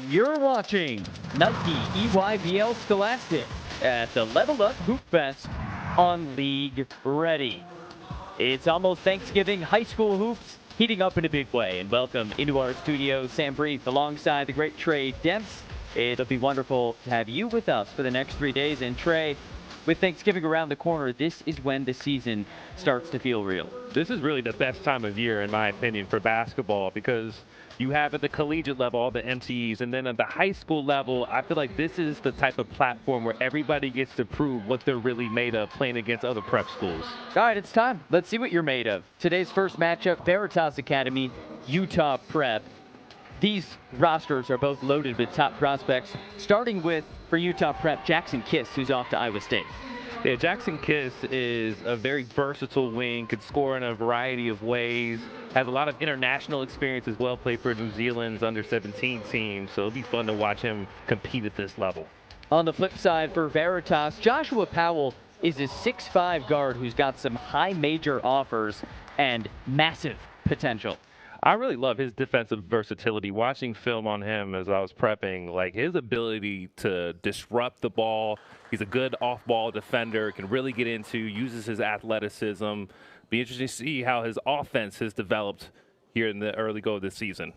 You're watching Nike EYBL Scholastic at the Level Up Hoopfest on League Ready. It's almost Thanksgiving. High school hoops heating up in a big way. And welcome into our studio, Sam Brief, alongside the great Trey Demps. It'll be wonderful to have you with us for the next 3 days. And Trey, with Thanksgiving around the corner, this is when the season starts to feel real. This is really the best time of year, in my opinion, for basketball because you have at the collegiate level all the MTEs, and then at the high school level, I feel like this is the type of platform where everybody gets to prove what they're really made of playing against other prep schools. All right, it's time. Let's see what you're made of. Today's first matchup, Veritas Academy, Utah Prep. These rosters are both loaded with top prospects, starting with, for Utah Prep, Jackson Kiss, who's off to Iowa State. Yeah, Jackson Kiss is a very versatile wing, could score in a variety of ways, has a lot of international experience as well, played for New Zealand's under-17 team, so it'll be fun to watch him compete at this level. On the flip side for Veritas, Joshua Powell is a 6'5 guard who's got some high major offers and massive potential. I really love his defensive versatility. Watching film on him as I was prepping, like his ability to disrupt the ball. He's a good off-ball defender, can really get into, uses his athleticism. Be interesting to see how his offense has developed here in the early go of this season.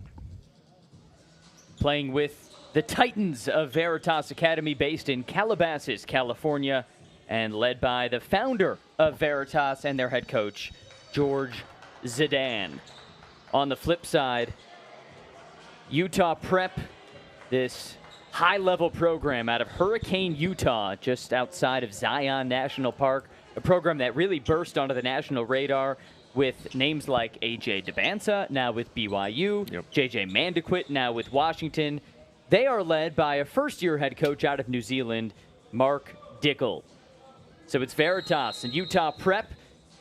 Playing with the Titans of Veritas Academy, based in Calabasas, California, and led by the founder of Veritas and their head coach, George Zidane. On the flip side, Utah Prep, this high-level program out of Hurricane, Utah, just outside of Zion National Park, a program that really burst onto the national radar with names like A.J. Debansa, now with BYU, J.J. Mandequit, now with Washington. They are led by a first-year head coach out of New Zealand, Mark Dickel. So it's Veritas and Utah Prep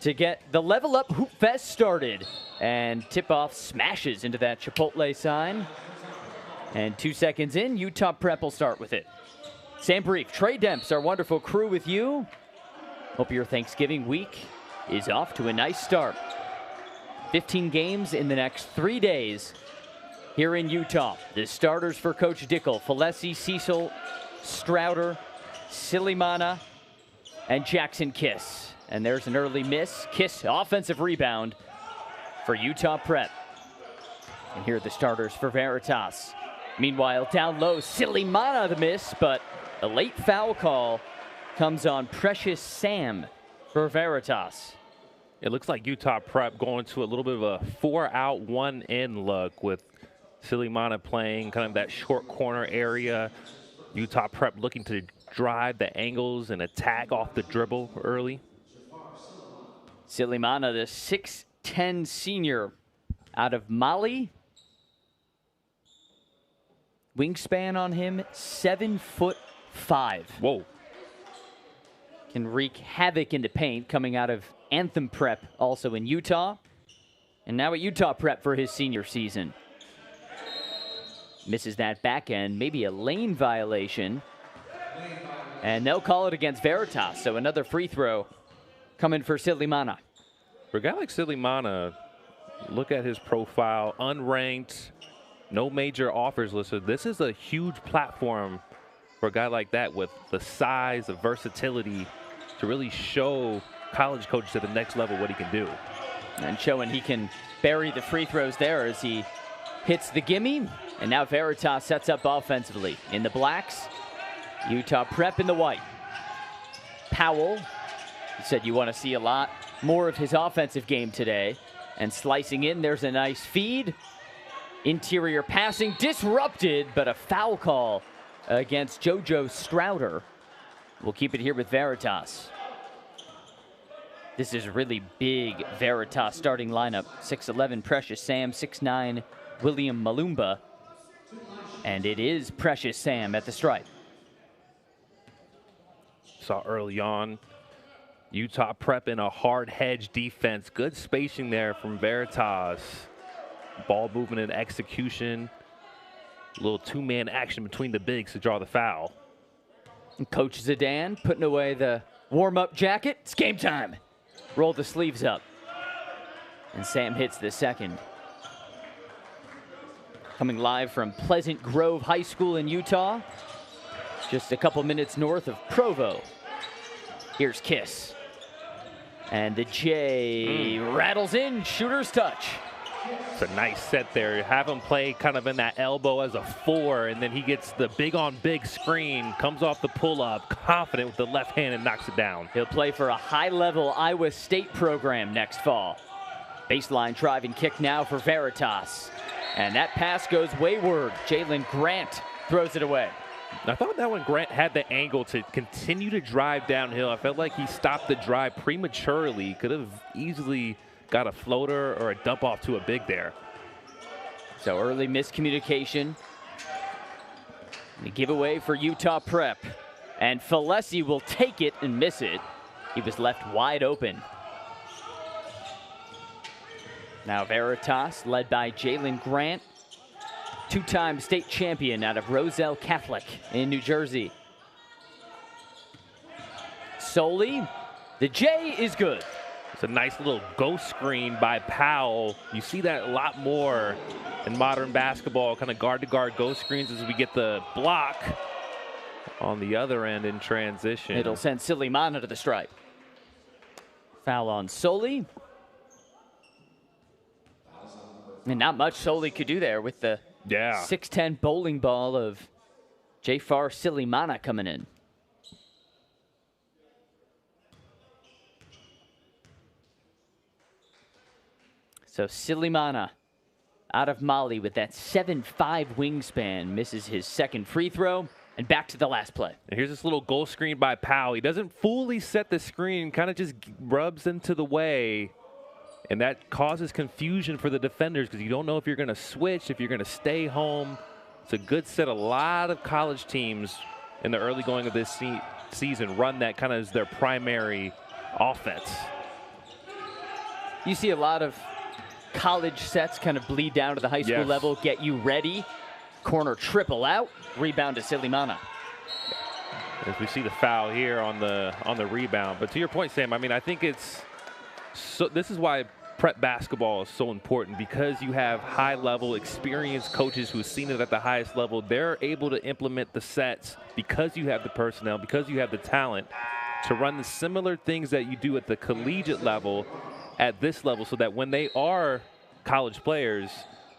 to get the Level Up Hoopfest started. And tip-off smashes into that Chipotle sign. And 2 seconds in, Utah Prep will start with it. Sam Brief, Trey Demps, our wonderful crew with you. Hope your Thanksgiving week is off to a nice start. 15 games in the next 3 days here in Utah. The starters for Coach Dickel: Falesi, Cecil, Strouder, Silimana, and Jackson Kiss. And there's an early miss. Kiss, offensive rebound for Utah Prep. And here are the starters for Veritas. Meanwhile, down low, Silimana the miss, but a late foul call comes on Precious Sam for Veritas. It looks like Utah Prep going to a little bit of a 4-out, 1-in look with Silimana playing kind of that short corner area. Utah Prep looking to drive the angles and attack off the dribble early. Silimana, the 6'10 senior out of Mali. Wingspan on him, 7'5". Whoa. Can wreak havoc in the paint, coming out of Anthem Prep, also in Utah. And now at Utah Prep for his senior season. Misses that back end, maybe a lane violation. And they'll call it against Veritas, so another free throw coming for Silimana. For a guy like Silimana, look at his profile, unranked, no major offers listed. This is a huge platform for a guy like that with the size, the versatility to really show college coaches at the next level what he can do. And showing he can bury the free throws there as he hits the gimme. And now Veritas sets up offensively in the blacks. Utah Prep in the white. Powell, you said you want to see a lot more of his offensive game today. And slicing in, there's a nice feed. Interior passing disrupted, but a foul call against JoJo Strouder. We'll keep it here with Veritas. This is a really big Veritas starting lineup. 6'11 Precious Sam, 6'9 William Malumba. And it is Precious Sam at the stripe. Saw early on, Utah Prep in a hard hedge defense. Good spacing there from Veritas. Ball movement and execution. A little two-man action between the bigs to draw the foul. And Coach Zidane putting away the warm-up jacket. It's game time. Roll the sleeves up. And Sam hits the second. Coming live from Pleasant Grove High School in Utah, just a couple minutes north of Provo. Here's Kiss. And the J rattles in, shooter's touch. It's a nice set there. Have him play kind of in that elbow as a 4, and then he gets the big-on-big screen, comes off the pull-up, confident with the left hand and knocks it down. He'll play for a high-level Iowa State program next fall. Baseline drive and kick now for Veritas. And that pass goes wayward. Jalen Grant throws it away. I thought that when Grant had the angle to continue to drive downhill, I felt like he stopped the drive prematurely. Could have easily got a floater or a dump off to a big there. So early miscommunication. The giveaway for Utah Prep. And Falesi will take it and miss it. He was left wide open. Now Veritas, led by Jalen Grant, two-time state champion out of Roselle Catholic in New Jersey. Soley, the J is good. It's a nice little ghost screen by Powell. You see that a lot more in modern basketball, kind of guard-to-guard ghost screens as we get the block on the other end in transition. It'll send Silimana to the stripe. Foul on Soley. And not much Soley could do there with the 6'10" bowling ball of Jafar Silimana coming in. So Silimana out of Mali with that 7'5" wingspan, misses his second free throw, and back to the last play. And here's this little goal screen by Powell. He doesn't fully set the screen, kind of just rubs into the way, and that causes confusion for the defenders because you don't know if you're going to switch, if you're going to stay home. It's a good set. A lot of college teams in the early going of this season run that kind of as their primary offense. You see a lot of college sets kind of bleed down to the high school level, get you ready. Corner triple out, rebound to Silimana. As we see the foul here on the rebound. But to your point, Sam, I mean, I think it's this is why prep basketball is so important, because you have high-level experienced coaches who've seen it at the highest level. They're able to implement the sets because you have the personnel, because you have the talent to run the similar things that you do at the collegiate level at this level, so that when they are college players,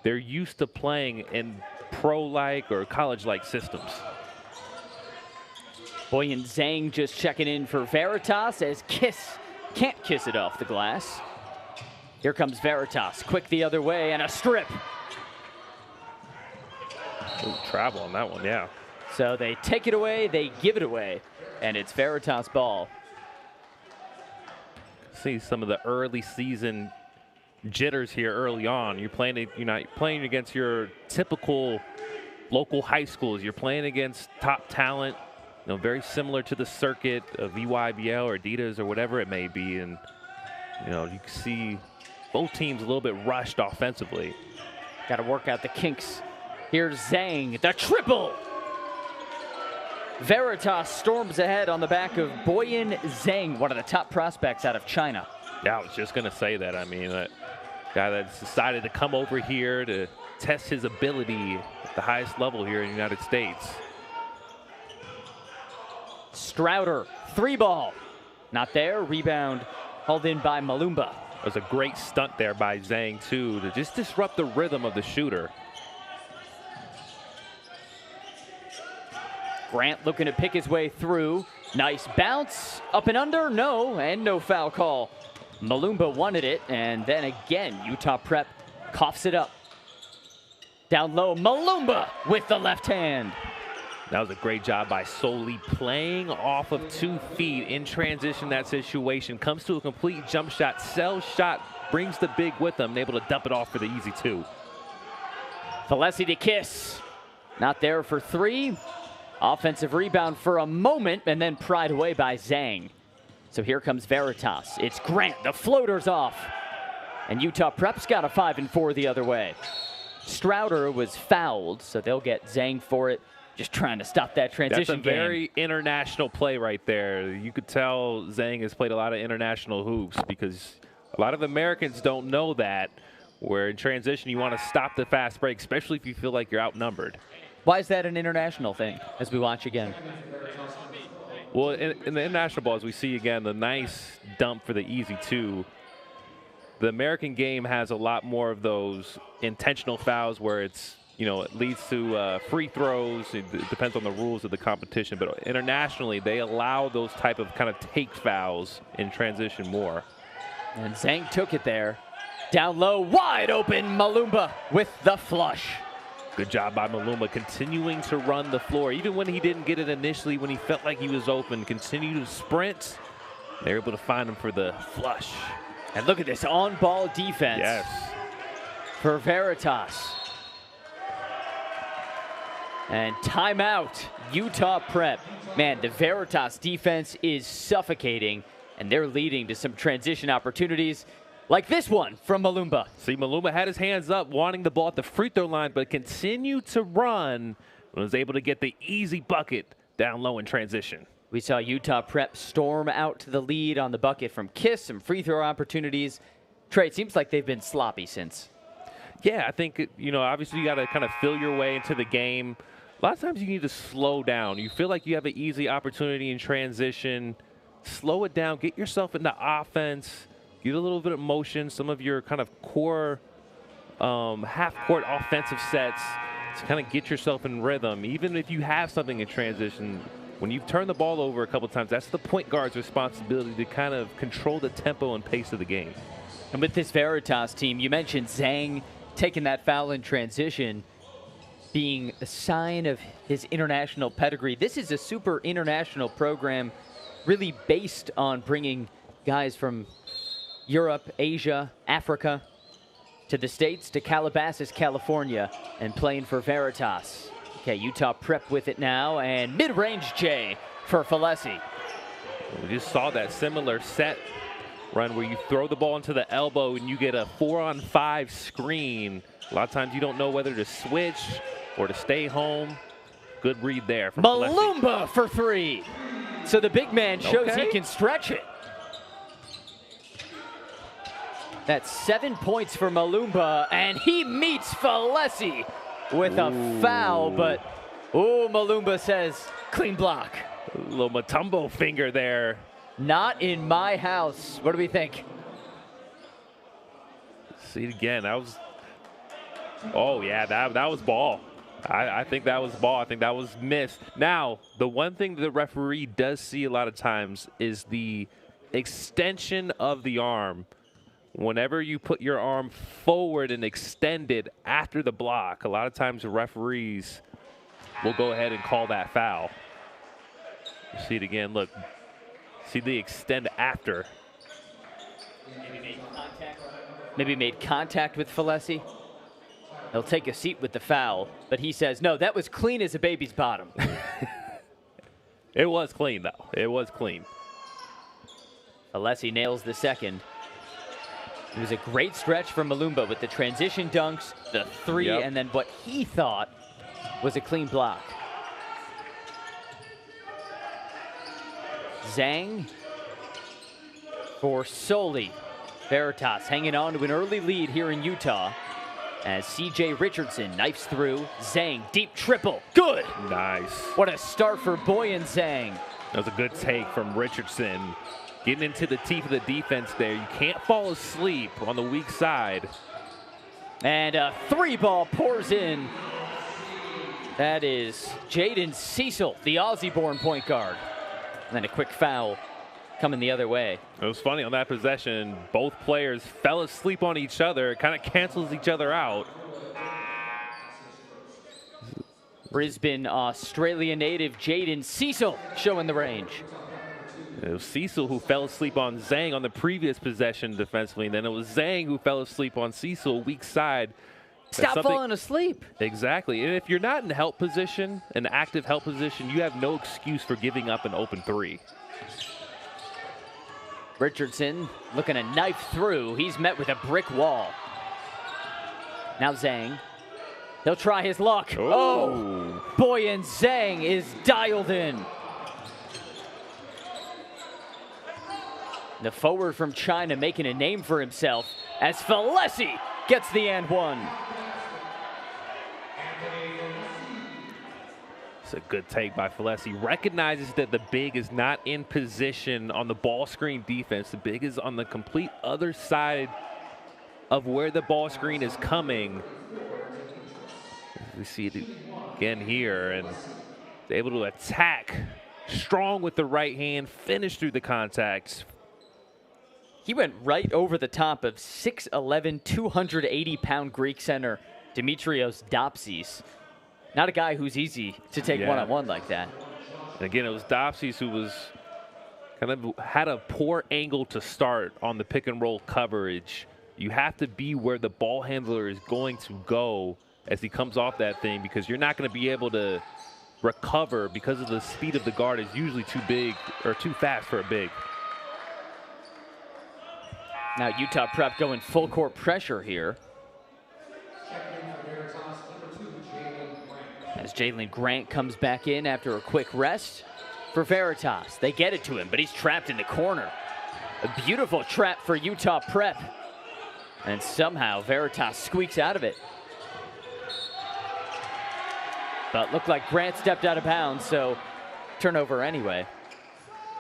they're used to playing in pro-like or college-like systems. Boyan Zhang just checking in for Veritas as Kiss can't kiss it off the glass. Here comes Veritas, quick the other way, and a strip. Ooh, travel on that one, yeah. So they take it away, they give it away, and it's Veritas ball. See some of the early season jitters here early on. You're not playing against your typical local high schools. You're playing against top talent, very similar to the circuit of EYBL or Adidas or whatever it may be. And you can see both teams a little bit rushed offensively. Got to work out the kinks. Here's Zhang, the triple. Veritas storms ahead on the back of Boyan Zhang, one of the top prospects out of China. Yeah, I was just going to say that. I mean, that guy that's decided to come over here to test his ability at the highest level here in the United States. Strouder, three ball. Not there, rebound hauled in by Malumba. It was a great stunt there by Zhang, too, to just disrupt the rhythm of the shooter. Grant looking to pick his way through. Nice bounce, up and under, no, and no foul call. Malumba wanted it, and then again, Utah Prep coughs it up. Down low, Malumba with the left hand. That was a great job by Soley, playing off of 2 feet in transition. That situation comes to a complete jump shot, sells shot, brings the big with him, and able to dump it off for the easy 2. Falesi to Kiss, not there for 3. Offensive rebound for a moment, and then pried away by Zhang. So here comes Veritas. It's Grant, the floater's off. And Utah Prep's got a 5 and 4 the other way. Strouder was fouled, so they'll get Zhang for it. Just trying to stop that transition game. That's a very international play right there. You could tell Zhang has played a lot of international hoops, because a lot of Americans don't know that. where in transition you want to stop the fast break, especially if you feel like you're outnumbered. Why is that an international thing, as we watch again? Well, in the international balls, we see again the nice dump for the easy two. The American game has a lot more of those intentional fouls where it's, it leads to free throws. It depends on the rules of the competition. But internationally, they allow those type of kind of take fouls in transition more. And Zhang took it there. Down low, wide open, Malumba with the flush. Good job by Malumba continuing to run the floor. Even when he didn't get it initially, when he felt like he was open, continue to sprint. They're able to find him for the flush. And look at this on-ball defense. Yes. For Veritas. And timeout, Utah Prep. Man, the Veritas defense is suffocating, and they're leading to some transition opportunities like this one from Malumba. See, Malumba had his hands up, wanting the ball at the free throw line, but continued to run and was able to get the easy bucket down low in transition. We saw Utah Prep storm out to the lead on the bucket from Kiss, some free throw opportunities. Trey, it seems like they've been sloppy since. Yeah, I think, obviously you got to kind of feel your way into the game. A lot of times you need to slow down. You feel like you have an easy opportunity in transition. Slow it down. Get yourself into offense. Get a little bit of motion. Some of your kind of core half-court offensive sets to kind of get yourself in rhythm. Even if you have something in transition, when you turn the ball over a couple times, that's the point guard's responsibility to kind of control the tempo and pace of the game. And with this Veritas team, you mentioned Zhang taking that foul in transition being a sign of his international pedigree. This is a super international program really based on bringing guys from Europe, Asia, Africa to the States, to Calabasas, California, and playing for Veritas. Okay, Utah Prep with it now, and mid-range J for Falesi. We just saw that similar set run where you throw the ball into the elbow and you get a 4-on-5 screen. A lot of times you don't know whether to switch or to stay home. Good read there from Malumba for three. So the big man shows Okay. he can stretch it. That's 7 points for Malumba, and he meets Falesi with a foul, but Malumba says, clean block. A little Matumbo finger there. Not in my house. What do we think? See it again. That was, that was ball. I think that was ball. I think that was missed. Now, the one thing the referee does see a lot of times is the extension of the arm. Whenever you put your arm forward and extend it after the block, a lot of times the referees will go ahead and call that foul. You see it again. Look. See the extend after. Maybe made contact with Falesi. He'll take a seat with the foul, but he says, no, that was clean as a baby's bottom. It was clean, though. It was clean. Falesi nails the second. It was a great stretch from Malumba with the transition dunks, the three, and then what he thought was a clean block. Zhang for Soli. Veritas hanging on to an early lead here in Utah as C.J. Richardson knifes through. Zhang, deep triple. Good. Nice. What a start for Boyan Zhang. That was a good take from Richardson. Getting into the teeth of the defense there. You can't fall asleep on the weak side. And a three ball pours in. That is Jaden Cecil, the Aussie-born point guard. And then a quick foul coming the other way. It was funny on that possession. Both players fell asleep on each other. It kind of cancels each other out. Brisbane, Australia native Jaden Cecil showing the range. It was Cecil who fell asleep on Zhang on the previous possession defensively, and then it was Zhang who fell asleep on Cecil, weak side. Stop falling asleep. Exactly. And if you're not in help position, an active help position, you have no excuse for giving up an open three. Richardson looking to knife through. He's met with a brick wall. Now Zhang. He'll try his luck. Oh, Boyan Zhang is dialed in. The forward from China making a name for himself as Falesi gets the and one. It's a good take by Falesi. Recognizes that the big is not in position on the ball screen defense. The big is on the complete other side of where the ball screen is coming. We see it again here, and able to attack strong with the right hand, finish through the contacts. He went right over the top of 6'11", 280-pound Greek center Dimitrios Dopsis. Not a guy who's easy to take one-on-one like that. And again, it was Dopsis who was kind of had a poor angle to start on the pick and roll coverage. You have to be where the ball handler is going to go as he comes off that thing, because you're not going to be able to recover because of the speed of the guard is usually too big or too fast for a big. Now Utah Prep going full court pressure here. As Jalen Grant comes back in after a quick rest for Veritas. They get it to him, but he's trapped in the corner. A beautiful trap for Utah Prep. And somehow Veritas squeaks out of it. But looked like Grant stepped out of bounds, so turnover anyway.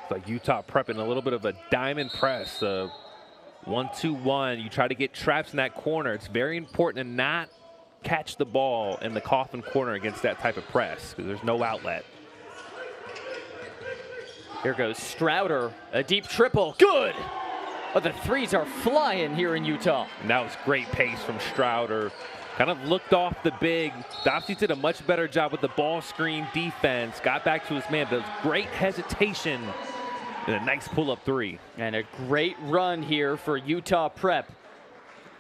It's like Utah Prep in a little bit of a diamond press. 1-2-1. You try to get traps in that corner. It's very important to not catch the ball in the coffin corner against that type of press, because there's no outlet. Here goes Strouder, a deep triple, good! But the threes are flying here in Utah. And that was great pace from Strouder. Kind of looked off the big. Dopsy did a much better job with the ball screen defense, got back to his man, but great hesitation and a nice pull-up three. And a great run here for Utah Prep.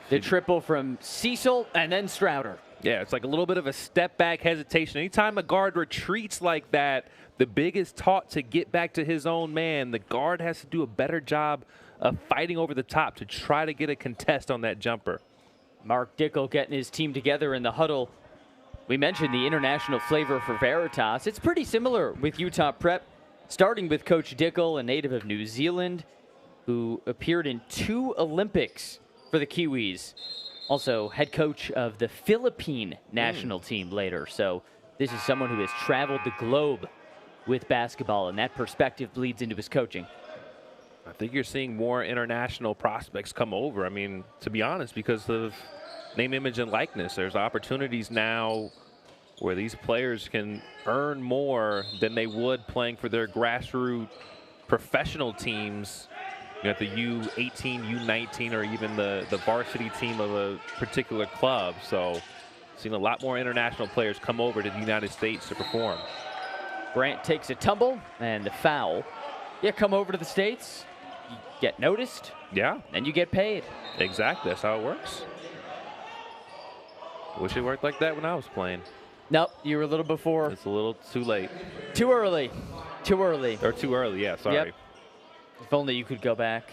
The triple from Cecil and then Strouder. Yeah, it's like a little bit of a step back hesitation. Anytime a guard retreats like that, the big is taught to get back to his own man. The guard has to do a better job of fighting over the top to try to get a contest on that jumper. Mark Dickel getting his team together in the huddle. We mentioned the international flavor for Veritas. It's pretty similar with Utah Prep, starting with Coach Dickel, a native of New Zealand, who appeared in 2 Olympics for the Kiwis. Also head coach of the Philippine national team later. So this is someone who has traveled the globe with basketball, and that perspective bleeds into his coaching. I think you're seeing more international prospects come over. I mean, to be honest, because of name, image, and likeness, there's opportunities now where these players can earn more than they would playing for their grassroots professional teams, at the U18, U19, or even the varsity team of a particular club. So seeing a lot more international players come over to the United States to perform. Grant takes a tumble and the foul. You come over to the States, you get noticed, and you get paid. Exactly, that's how it works. Wish it worked like that when I was playing. Nope, you were a little before. It's a little too late. Too early. Too early. Or too early, yeah, sorry. Yep. If only you could go back.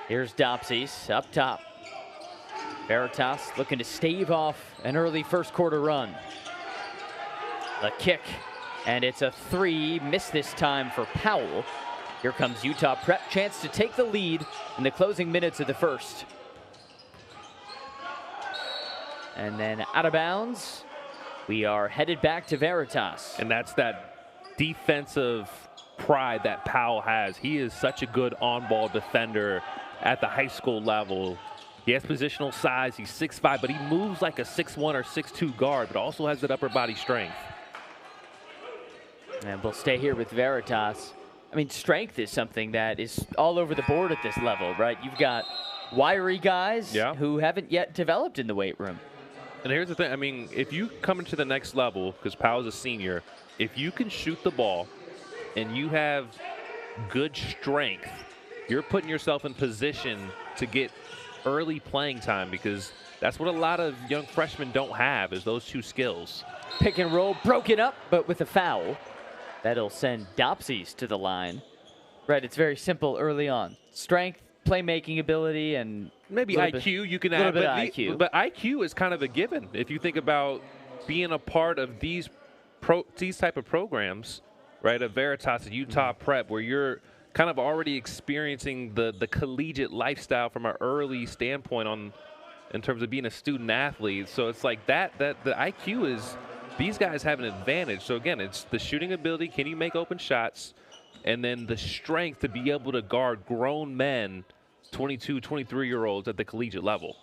Here's Dopsis up top. Veritas looking to stave off an early first quarter run. The kick, and it's a 3. Missed this time for Powell. Here comes Utah Prep. Chance to take the lead in the closing minutes of the first. And then out of bounds. We are headed back to Veritas. And that's that defensive pride that Powell has. He is such a good on-ball defender at the high school level. He has positional size. He's 6'5", but he moves like a 6'1" or 6'2" guard, but also has that upper body strength. And we'll stay here with Veritas. I mean, strength is something that is all over the board at this level, right? You've got wiry guys who haven't yet developed in the weight room. And here's the thing. I mean, if you come into the next level, because Powell's a senior, if you can shoot the ball and you have good strength, you're putting yourself in position to get early playing time, because that's what a lot of young freshmen don't have, is those 2 skills. Pick and roll broken up, but with a foul. That'll send Dopsis to the line. Right, it's very simple early on. Strength, playmaking ability, and maybe IQ you can add, but IQ. But IQ is kind of a given if you think about being a part of these type of programs, right? Of Veritas, Utah Prep, where you're kind of already experiencing the collegiate lifestyle from an early standpoint in terms of being a student athlete. So it's like that the IQ is, these guys have an advantage. So again, it's the shooting ability. Can you make open shots? And then the strength to be able to guard grown men, 22, 23-year-olds at the collegiate level.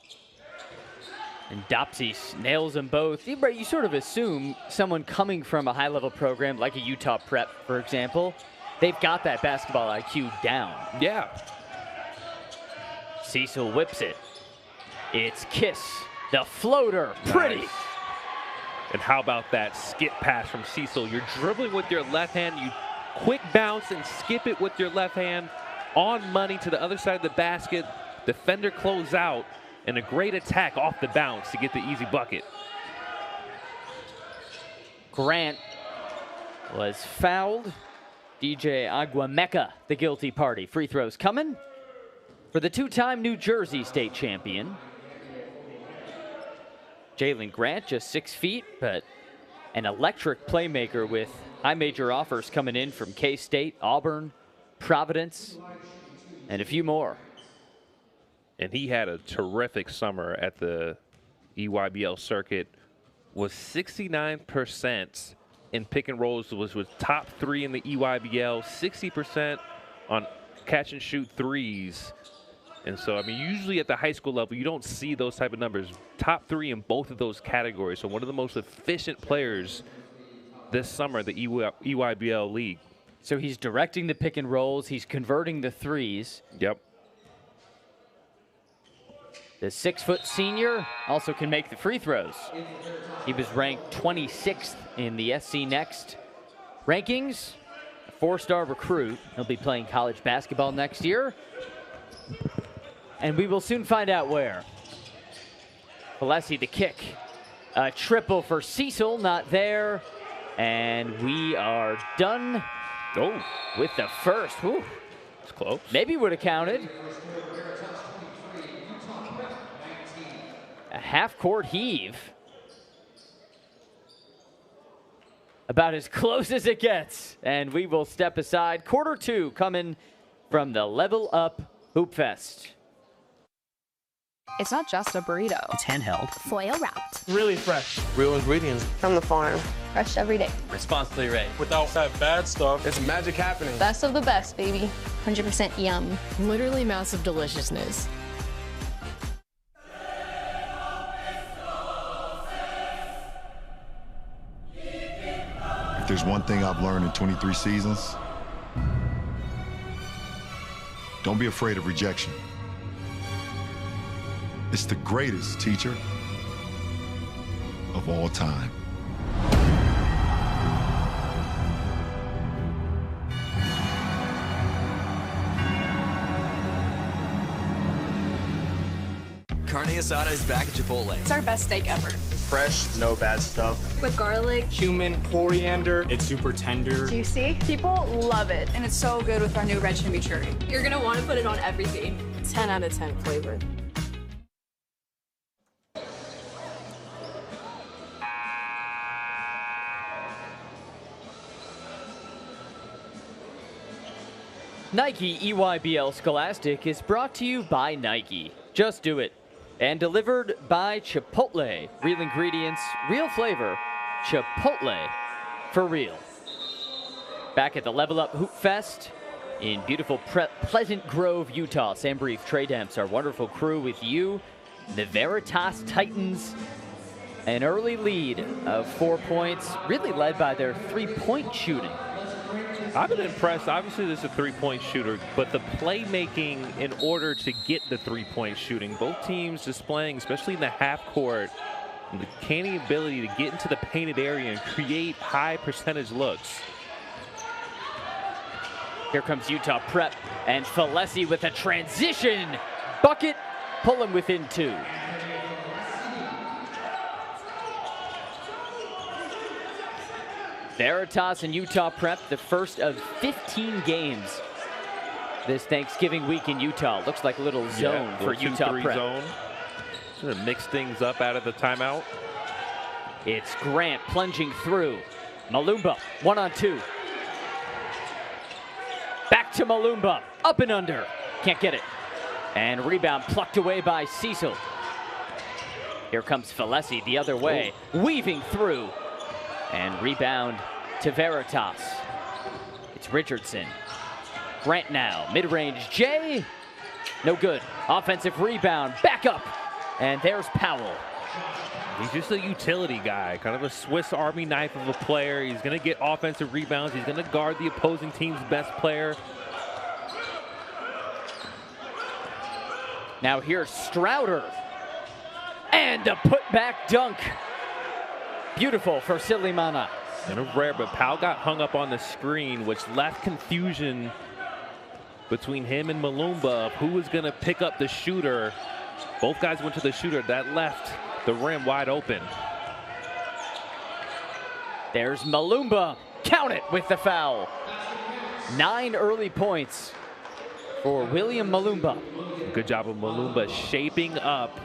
And Dopsy nails them both. You sort of assume someone coming from a high-level program like a Utah Prep, for example, they've got that basketball IQ down. Yeah. Cecil whips it. It's Kiss, the floater. Nice. Pretty. And how about that skip pass from Cecil? You're dribbling with your left hand. You quick bounce and skip it with your left hand on money to the other side of the basket. Defender close out. And a great attack off the bounce to get the easy bucket. Grant was fouled. DJ Aguameca, the guilty party. Free throws coming for the two-time New Jersey state champion. Jalen Grant, just 6 feet, but an electric playmaker with high major offers coming in from K-State, Auburn, Providence, and a few more. And he had a terrific summer at the EYBL circuit. Was 69% in pick and rolls, was top 3 in the EYBL, 60% on catch and shoot threes. And so, I mean, usually at the high school level, you don't see those type of numbers. Top 3 in both of those categories. So one of the most efficient players this summer, the EYBL league. So he's directing the pick and rolls. He's converting the threes. Yep. The 6-foot senior also can make the free throws. He was ranked 26th in the SC Next rankings. A 4-star recruit. He'll be playing college basketball next year. And we will soon find out where. Alessi the kick. A triple for Cecil, not there. And we are done with the first. Whew. It's close. Maybe would have counted. A half-court heave. About as close as it gets. And we will step aside. Quarter 2 coming from the Level Up Hoopfest. It's not just a burrito. It's handheld. Foil wrapped. Really fresh. Real ingredients. From the farm. Fresh every day. Responsibly raised. Without that bad stuff. It's magic happening. Best of the best, baby. 100% yum. Literally massive deliciousness. If there's one thing I've learned in 23 seasons, don't be afraid of rejection. It's the greatest teacher of all time. Carne asada is back at Chipotle. It's our best steak ever. Fresh, no bad stuff. With garlic. Cumin, coriander. It's super tender. Juicy. People love it. And it's so good with our new red chimichurri. You're going to want to put it on everything. 10 out of 10 flavor. Nike EYBL Scholastic is brought to you by Nike. Just do it. And delivered by Chipotle. Real ingredients, real flavor. Chipotle for real. Back at the Level Up Hoop Fest in beautiful Pleasant Grove, Utah. Sam Brief, Trey Demps, our wonderful crew with you. The Veritas Titans, an early lead of 4 points, really led by their three-point shooting. I've been impressed. Obviously, this is a three-point shooter, but the playmaking in order to get the three-point shooting, both teams displaying, especially in the half court, the canny ability to get into the painted area and create high percentage looks. Here comes Utah Prep, and Falesi with a transition bucket, pulling within 2. Veritas and Utah Prep, the first of 15 games this Thanksgiving week in Utah. Looks like a little zone for Utah Prep. Zone. Gonna mix things up out of the timeout. It's Grant plunging through. Malumba, 1-on-2. Back to Malumba. Up and under. Can't get it. And rebound plucked away by Cecil. Here comes Falesi the other way. Weaving through. And rebound to Veritas. It's Richardson. Grant now. Mid-range Jay. No good. Offensive rebound. Back up. And there's Powell. He's just a utility guy, kind of a Swiss Army knife of a player. He's going to get offensive rebounds. He's going to guard the opposing team's best player. Now here's Strouder. And a putback dunk. Beautiful for Silimana. Kind of rare, but Powell got hung up on the screen, which left confusion between him and Malumba of who was going to pick up the shooter. Both guys went to the shooter. That left the rim wide open. There's Malumba. Count it with the foul. 9 early points for William Malumba. Good job of Malumba shaping up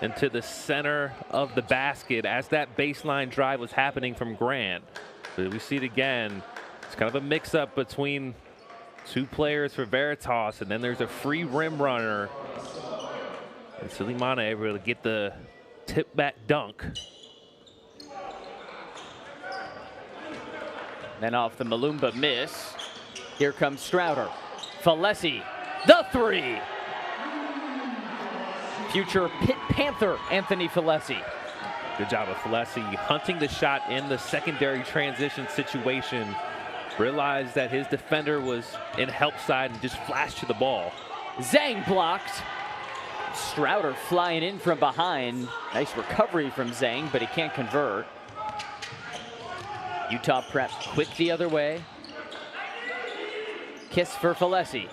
into the center of the basket as that baseline drive was happening from Grant. But we see it again. It's kind of a mix-up between two players for Veritas, and then there's a free rim runner. And Silimana able to get the tip back dunk. Then off the Malumba miss, here comes Strouder. Falesi, the three. Future Pitt Panther, Anthony Falesi. Good job of Falesi hunting the shot in the secondary transition situation. Realized that his defender was in help side and just flashed to the ball. Zhang blocked. Strouder flying in from behind. Nice recovery from Zhang, but he can't convert. Utah Prep quick the other way. Kiss for Falesi.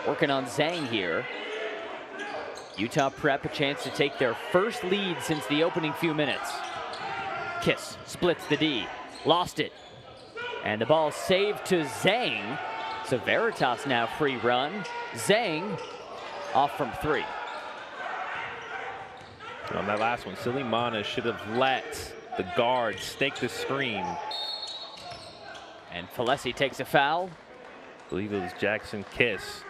Working on Zhang here. Utah Prep a chance to take their first lead since the opening few minutes. Kiss splits the D. Lost it. And the ball saved to Zhang. So Veritas now free run. Zhang off from 3. On that last one, Silimana should have let the guard stake the screen. And Falesi takes a foul. I believe it was Jackson Kiss.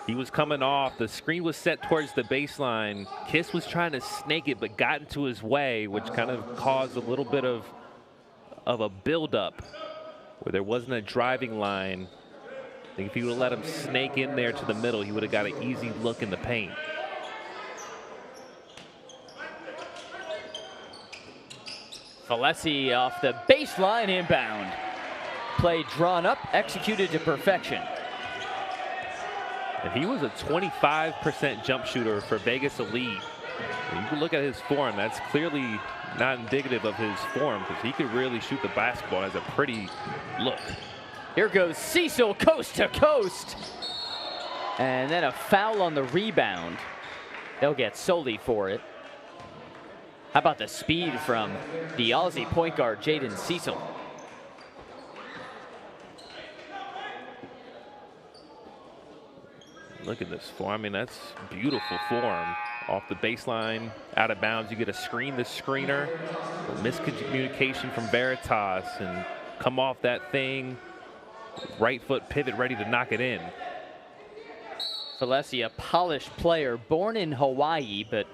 He was coming off. The screen was set towards the baseline. Kiss was trying to snake it, but got into his way, which kind of caused a little bit of a buildup where there wasn't a driving line. I think if he would have let him snake in there to the middle, he would have got an easy look in the paint. Falesi off the baseline inbound. Play drawn up, executed to perfection. And he was a 25% jump shooter for Vegas Elite. And you can look at his form, that's clearly not indicative of his form because he could really shoot the basketball as a pretty look. Here goes Cecil coast to coast. And then a foul on the rebound. They'll get Soli for it. How about the speed from the Aussie point guard, Jaden Cecil? Look at this form. I mean, that's beautiful form. Off the baseline, out of bounds, you get a screen the screener. Miscommunication from Veritas and come off that thing. Right foot pivot ready to knock it in. Falesi, a polished player, born in Hawaii, but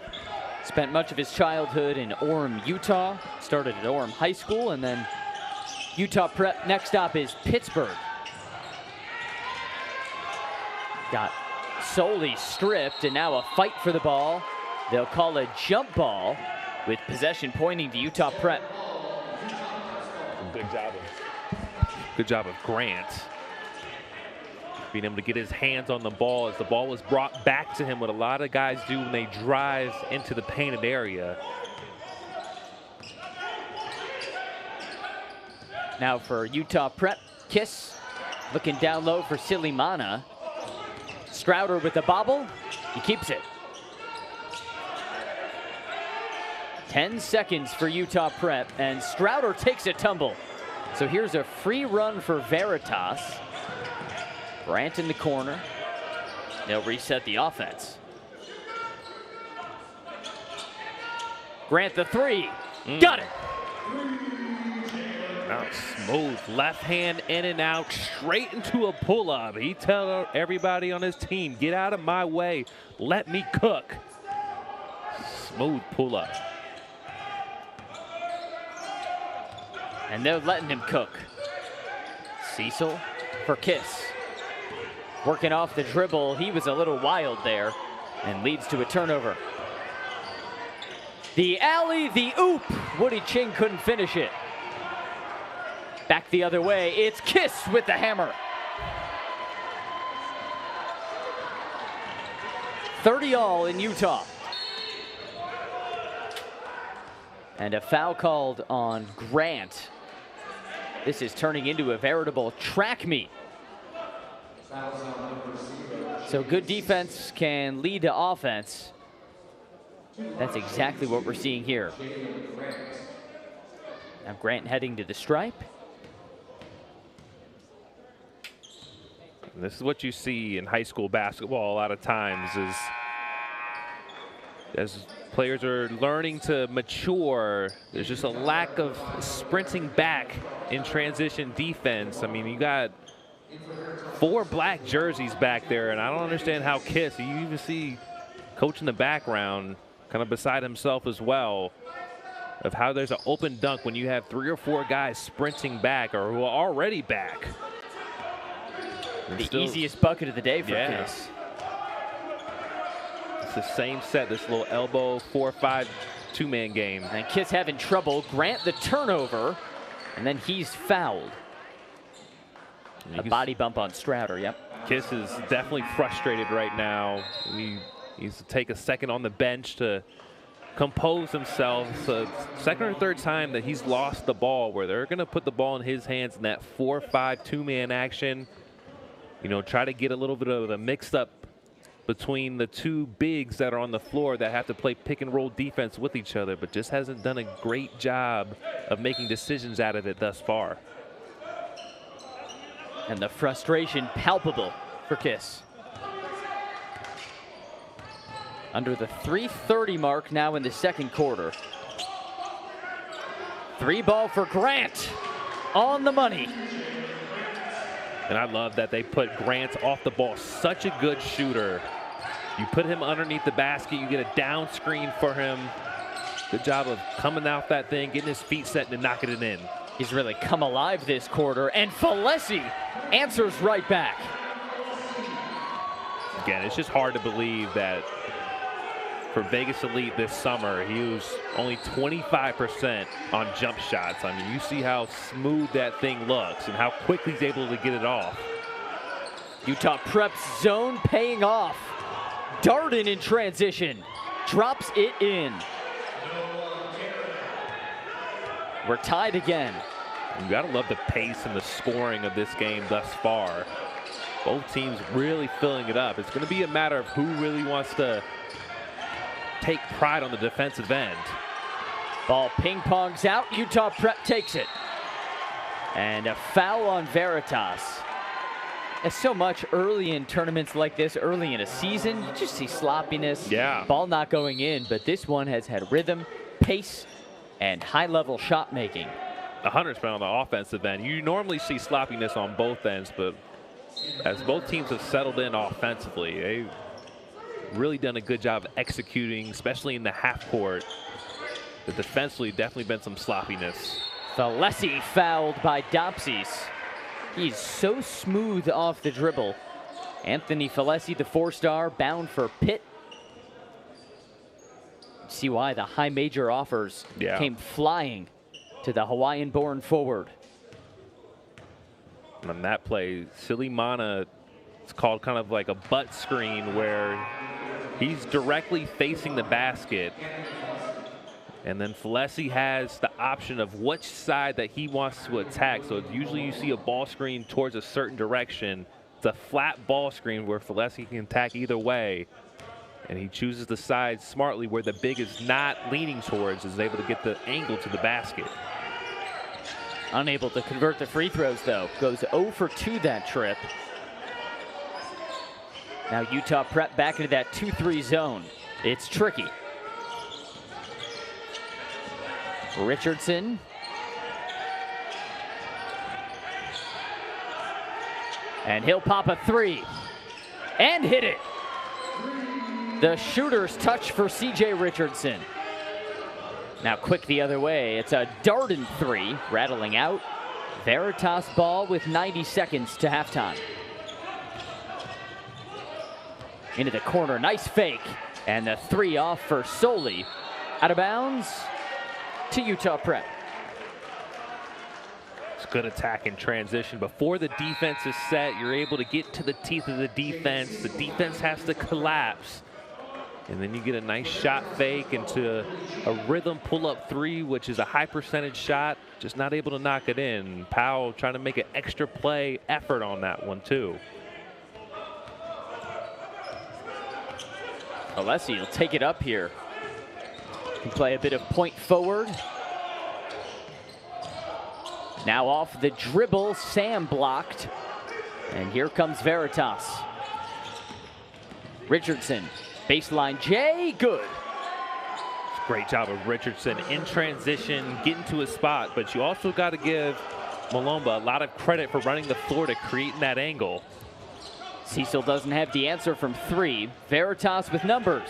spent much of his childhood in Orem, Utah. Started at Orem High School, and then Utah Prep. Next stop is Pittsburgh. Got Soli stripped, and now a fight for the ball. They'll call a jump ball with possession pointing to Utah Prep. Good job of Grant. Being able to get his hands on the ball as the ball was brought back to him, what a lot of guys do when they drive into the painted area. Now for Utah Prep, Kiss looking down low for Silimana. Strouder with the bobble, he keeps it. 10 seconds for Utah Prep, and Strouder takes a tumble. So here's a free run for Veritas. Grant in the corner. They'll reset the offense. Grant the three. Got it. Now smooth left hand in and out, straight into a pull-up. He tell everybody on his team, get out of my way, let me cook. Smooth pull-up. And they're letting him cook. Cecil for Kiss. Working off the dribble, he was a little wild there and leads to a turnover. The alley, the oop. Woody Ching couldn't finish it. Back the other way, it's Kiss with the hammer. 30 all in Utah. And a foul called on Grant. This is turning into a veritable track meet. So good defense can lead to offense. That's exactly what we're seeing here. Now Grant heading to the stripe. And this is what you see in high school basketball a lot of times is as players are learning to mature, there's just a lack of sprinting back in transition defense. I mean, you got 4 black jerseys back there, and I don't understand how Kiss, you even see coach in the background kind of beside himself as well, of how there's an open dunk when you have 3 or 4 guys sprinting back or who are already back. The easiest bucket of the day for Kiss. It's the same set, this little elbow 4-5 two-man game. And Kiss having trouble. Grant the turnover, and then he's fouled. A body bump on Strouder, yep. Kiss is definitely frustrated right now. He needs to take a second on the bench to compose himself. So second or third time that he's lost the ball where they're going to put the ball in his hands in that 4-5 two-man action. You know, try to get a little bit of a mixed up between the 2 bigs that are on the floor that have to play pick and roll defense with each other, but just hasn't done a great job of making decisions out of it thus far. And the frustration palpable for Kiss. Under the 3:30 mark now in the second quarter. 3 ball for Grant on the money. And I love that they put Grant off the ball. Such a good shooter. You put him underneath the basket, you get a down screen for him. Good job of coming out that thing, getting his feet set and knocking it in. He's really come alive this quarter, and Falesi answers right back. Again, it's just hard to believe that for Vegas Elite this summer, he was only 25% on jump shots. I mean, you see how smooth that thing looks and how quickly he's able to get it off. Utah Prep's zone paying off. Darden in transition, drops it in. We're tied again. You gotta love the pace and the scoring of this game thus far. Both teams really filling it up. It's gonna be a matter of who really wants to take pride on the defensive end. Ball ping-pongs out, Utah Prep takes it. And a foul on Veritas. As so much early in tournaments like this, early in a season, you just see sloppiness, ball not going in, but this one has had rhythm, pace, and high-level shot making. 100% on the offensive end. You normally see sloppiness on both ends, but as both teams have settled in offensively, they've really done a good job executing, especially in the half court. But defensively, definitely been some sloppiness. Falesi fouled by Dopsies. He's so smooth off the dribble. Anthony Falesi, the 4-star, bound for Pitt. See why the high major offers came flying to the Hawaiian-born forward. And on that play, Silimana, it's called kind of like a butt screen where he's directly facing the basket. And then Falesi has the option of which side that he wants to attack. So usually you see a ball screen towards a certain direction. It's a flat ball screen where Falesi can attack either way. And he chooses the side smartly where the big is not leaning towards, is able to get the angle to the basket. Unable to convert the free throws, though. Goes 0 for 2 that trip. Now Utah Prep back into that 2-3 zone. It's tricky. Richardson. And he'll pop a three. And hit it. The shooter's touch for C.J. Richardson. Now quick the other way. It's a Darden three, rattling out. Veritas ball with 90 seconds to halftime. Into the corner, nice fake. And the three off for Soley. Out of bounds to Utah Prep. It's good attack in transition. Before the defense is set, you're able to get to the teeth of the defense. The defense has to collapse. And then you get a nice shot fake into a rhythm pull-up three, which is a high percentage shot, just not able to knock it in. Powell trying to make an extra play effort on that one too. Alessi will take it up here. Can play a bit of point forward. Now off the dribble, Sam blocked. And here comes Veritas. Richardson. Baseline J, good. Great job of Richardson in transition, getting to his spot, but you also got to give Malomba a lot of credit for running the floor to creating that angle. Cecil doesn't have the answer from three. Veritas with numbers.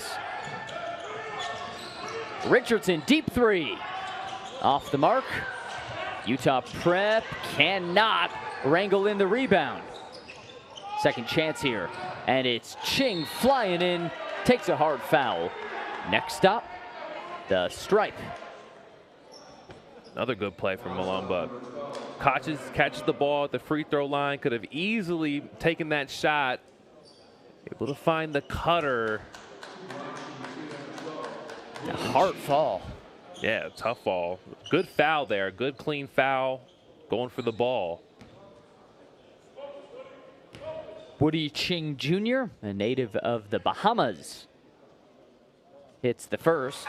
Richardson, deep three. Off the mark. Utah Prep cannot wrangle in the rebound. Second chance here, and it's Ching flying in. Takes a hard foul. Next stop, the stripe. Another good play from Malomba. Catches the ball at the free throw line. Could have easily taken that shot. Able to find the cutter. A hard fall. Yeah, tough fall. Good foul there. Good clean foul. Going for the ball. Woody Ching Jr., a native of the Bahamas, hits the first.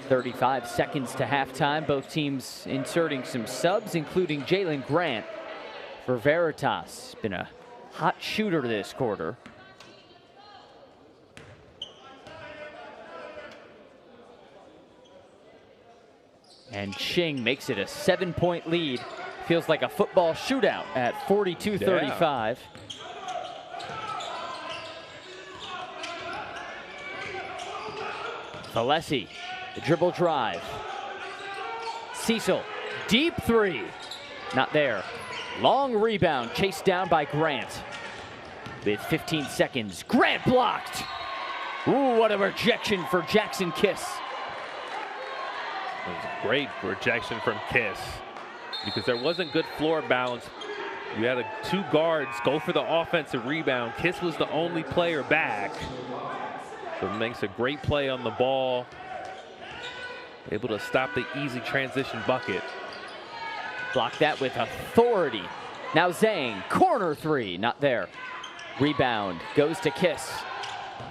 35 seconds to halftime. Both teams inserting some subs, including Jalen Grant for Veritas. Been a hot shooter this quarter. And Ching makes it a 7-point lead. Feels like a football shootout at 42-35. Alessi, the dribble drive. Cecil, deep three. Not there. Long rebound, chased down by Grant. With 15 seconds, Grant blocked. Ooh, what a rejection for Jackson Kiss. It was a great rejection from Kiss because there wasn't good floor balance. You had two guards go for the offensive rebound. Kiss was the only player back. So makes a great play on the ball. Able to stop the easy transition bucket. Blocked that with authority. Now Zhang, corner three, not there. Rebound goes to Kiss.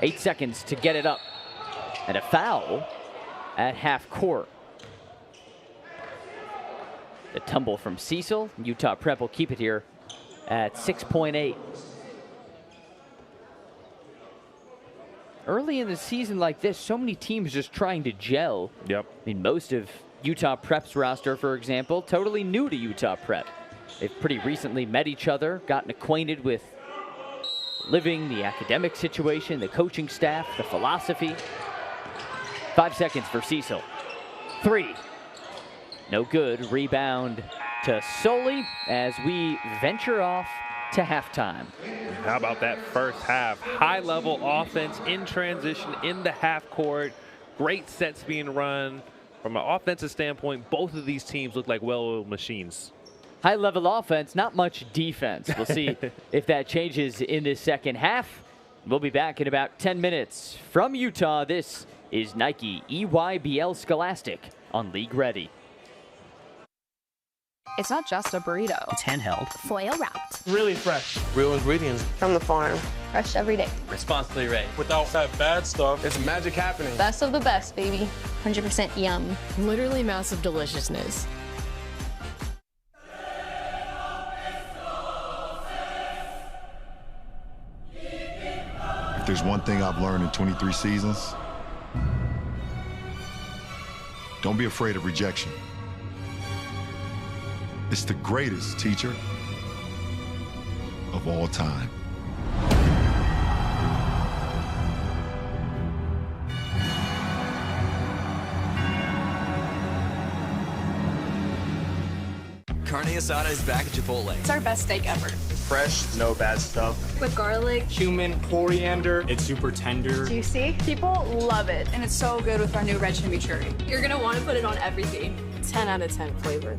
8 seconds to get it up. And a foul at half court. The tumble from Cecil. Utah Prep will keep it here at 6.8. Early in the season like this, so many teams just trying to gel. Yep. I mean, most of Utah Prep's roster, for example, totally new to Utah Prep. They've pretty recently met each other, gotten acquainted with living, the academic situation, the coaching staff, the philosophy. 5 seconds for Cecil. Three. No good. Rebound to Soley as we venture off to halftime. How about that first half? High-level offense in transition in the half court. Great sets being run. From an offensive standpoint, both of these teams look like well-oiled machines. High-level offense, not much defense. We'll see if that changes in this second half. We'll be back in about 10 minutes. From Utah, this is Nike EYBL Scholastic on League Ready. It's not just a burrito. It's handheld. Foil wrapped. Really fresh. Real ingredients. From the farm. Fresh every day. Responsibly raised. Without that bad stuff. It's magic happening. Best of the best, baby. 100% yum. Literally massive deliciousness. If there's one thing I've learned in 23 seasons, don't be afraid of rejection. It's the greatest teacher of all time. Carne asada is back at Chipotle. It's our best steak ever. Fresh, no bad stuff. With garlic. Cumin, coriander. It's super tender. Juicy. People love it, and it's so good with our new red chimichurri. You're gonna want to put it on everything. 10 out of 10 flavor.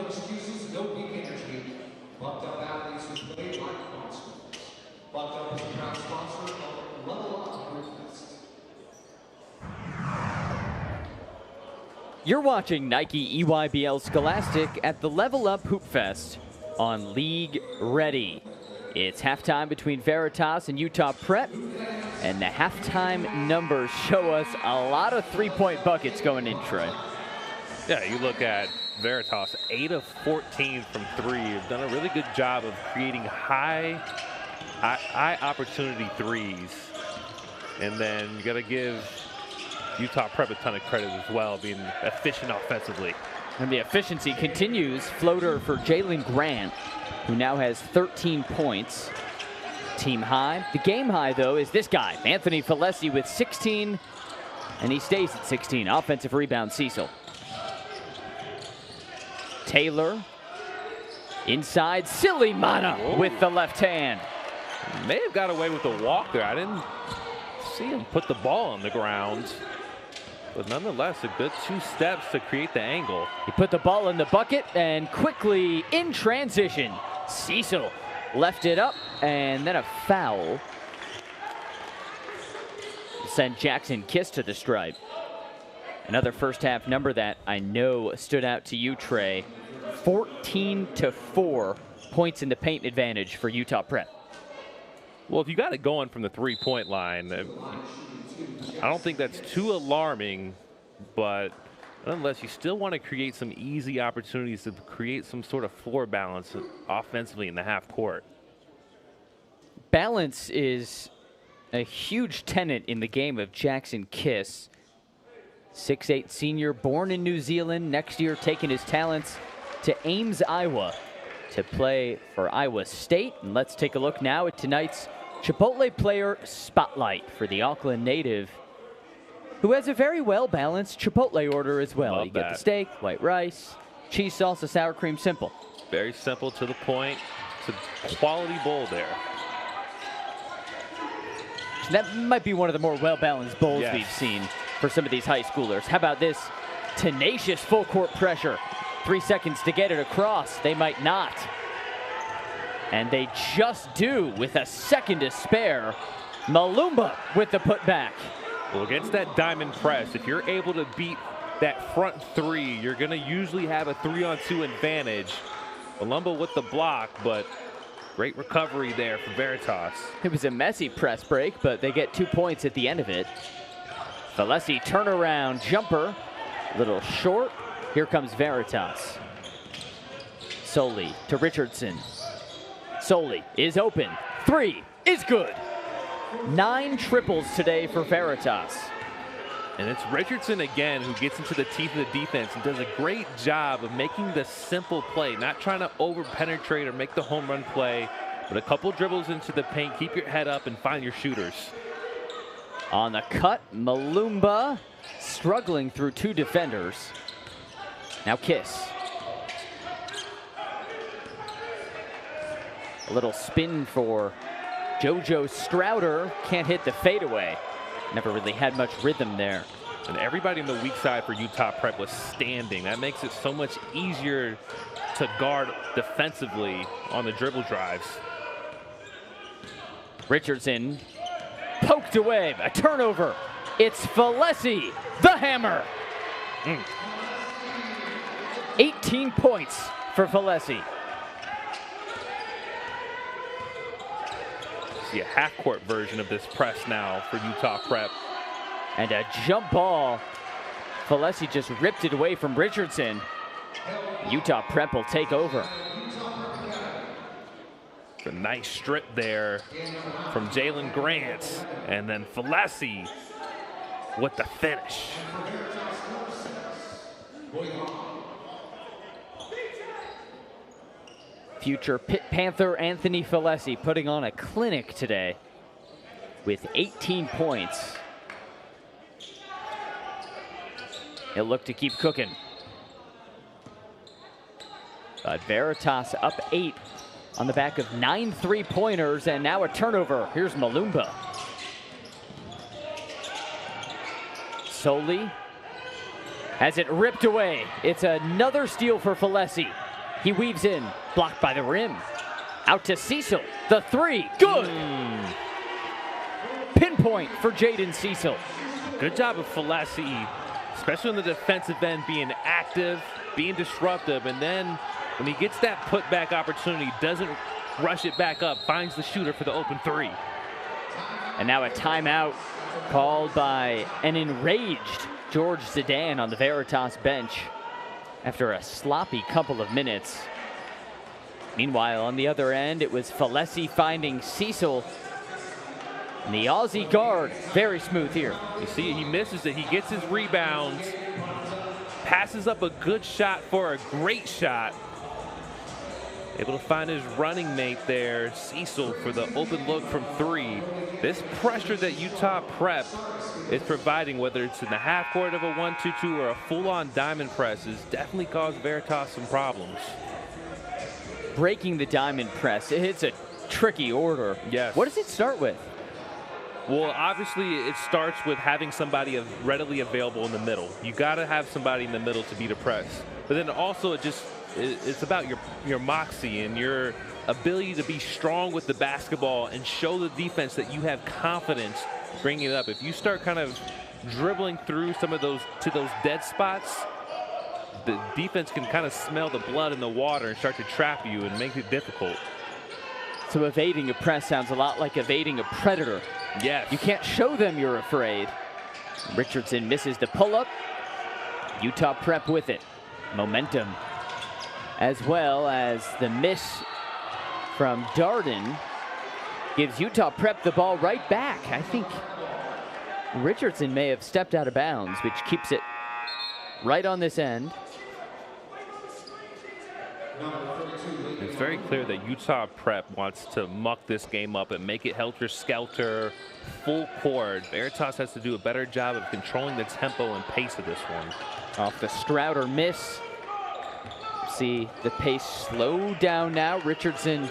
excuses, no weak energy. Bucked Up athletes who play like monsters. Bucked Up is a proud sponsor of Level Up Hoopfest. You're watching Nike EYBL Scholastic at the Level Up Hoopfest on League Ready. It's halftime between Veritas and Utah Prep, and the halftime numbers show us a lot of three-point buckets going in, Trey. Yeah, you look at Veritas, 8 of 14 from 3. Have done a really good job of creating high opportunity threes. And then you got to give Utah Prep a ton of credit as well, being efficient offensively. And the efficiency continues. Floater for Jalen Grant, who now has 13 points. Team high. The game high, though, is this guy, Anthony Falesi, with 16, and he stays at 16. Offensive rebound, Cecil. Taylor inside. Silimana with the left hand. May have got away with a walk there. I didn't see him put the ball on the ground. But nonetheless, a good 2 steps to create the angle. He put the ball in the bucket and quickly in transition, Cecil left it up and then a foul. Sent Jackson Kiss to the stripe. Another first half number that I know stood out to you, Trey. 14-4 points in the paint advantage for Utah Prep. Well, if you got it going from the 3-point line, I don't think that's too alarming, but nonetheless, you still want to create some easy opportunities to create some sort of floor balance offensively in the half court. Balance is a huge tenet in the game of Jackson Kiss. 6'8" senior, born in New Zealand, next year taking his talents to Ames, Iowa to play for Iowa State. And let's take a look now at tonight's Chipotle Player Spotlight for the Auckland native, who has a very well-balanced Chipotle order as well. You get the steak, white rice, cheese salsa, sour cream, simple. Very simple, to the point. It's a quality bowl there. So that might be one of the more well-balanced bowls we've seen for some of these high schoolers. How about this tenacious full-court pressure? 3 seconds to get it across. They might not. And they just do with a second to spare. Malumba with the putback. Well, against that diamond press, if you're able to beat that front 3, you're going to usually have a 3-on-2 advantage. Malumba with the block, but great recovery there for Veritas. It was a messy press break, but they get 2 points at the end of it. Falesi turnaround jumper, little short. Here comes Veritas. Soley to Richardson. Soley is open. 3 is good. 9 triples today for Veritas. And it's Richardson again who gets into the teeth of the defense and does a great job of making the simple play, not trying to over-penetrate or make the home run play, but a couple dribbles into the paint, keep your head up and find your shooters. On the cut, Malumba struggling through 2 defenders. Now Kiss. A little spin for JoJo Strouder. Can't hit the fadeaway. Never really had much rhythm there. And everybody on the weak side for Utah Prep was standing. That makes it so much easier to guard defensively on the dribble drives. Richardson poked away. A turnover. It's Falesi, the hammer. 18 points for Falesi. See a half-court version of this press now for Utah Prep. And a jump ball. Falesi just ripped it away from Richardson. Utah Prep will take over. It's a nice strip there from Jalen Grant. And then Falesi with the finish. Future Pitt Panther Anthony Falesi putting on a clinic today with 18 points. He'll look to keep cooking. But Veritas up 8 on the back of 9 3-pointers, and now a turnover. Here's Malumba. Soley has it ripped away. It's another steal for Falesi. He weaves in, blocked by the rim. Out to Cecil, the three, good! Pinpoint for Jaden Cecil. Good job of Falesi, especially on the defensive end, being active, being disruptive, and then when he gets that putback opportunity, doesn't rush it back up, finds the shooter for the open three. And now a timeout called by an enraged George Zidane on the Veritas bench after a sloppy couple of minutes. Meanwhile, on the other end, it was Falesi finding Cecil. And the Aussie guard, very smooth here. You see, he misses it. He gets his rebounds, passes up a good shot for a great shot. Able to find his running mate there, Cecil, for the open look from three. This pressure that Utah Prep is providing, whether it's in the half court of a 1-2-2 or a full-on diamond press, has definitely caused Veritas some problems. Breaking the diamond press, it's a tricky order. Yes. What does it start with? Well, obviously, it starts with having somebody readily available in the middle. You got to have somebody in the middle to beat a press. But then also, it's about your moxie and your ability to be strong with the basketball and show the defense that you have confidence bringing it up. If you start kind of dribbling through some of those dead spots, the defense can kind of smell the blood in the water and start to trap you and make it difficult. So evading a press sounds a lot like evading a predator. Yes. You can't show them you're afraid. Richardson misses the pull-up. Utah Prep with it. Momentum. As well as the miss from Darden gives Utah Prep the ball right back. I think Richardson may have stepped out of bounds, which keeps it right on this end. It's very clear that Utah Prep wants to muck this game up and make it helter-skelter, full court. Veritas has to do a better job of controlling the tempo and pace of this one. Off the Strouder miss. See the pace slow down now. Richardson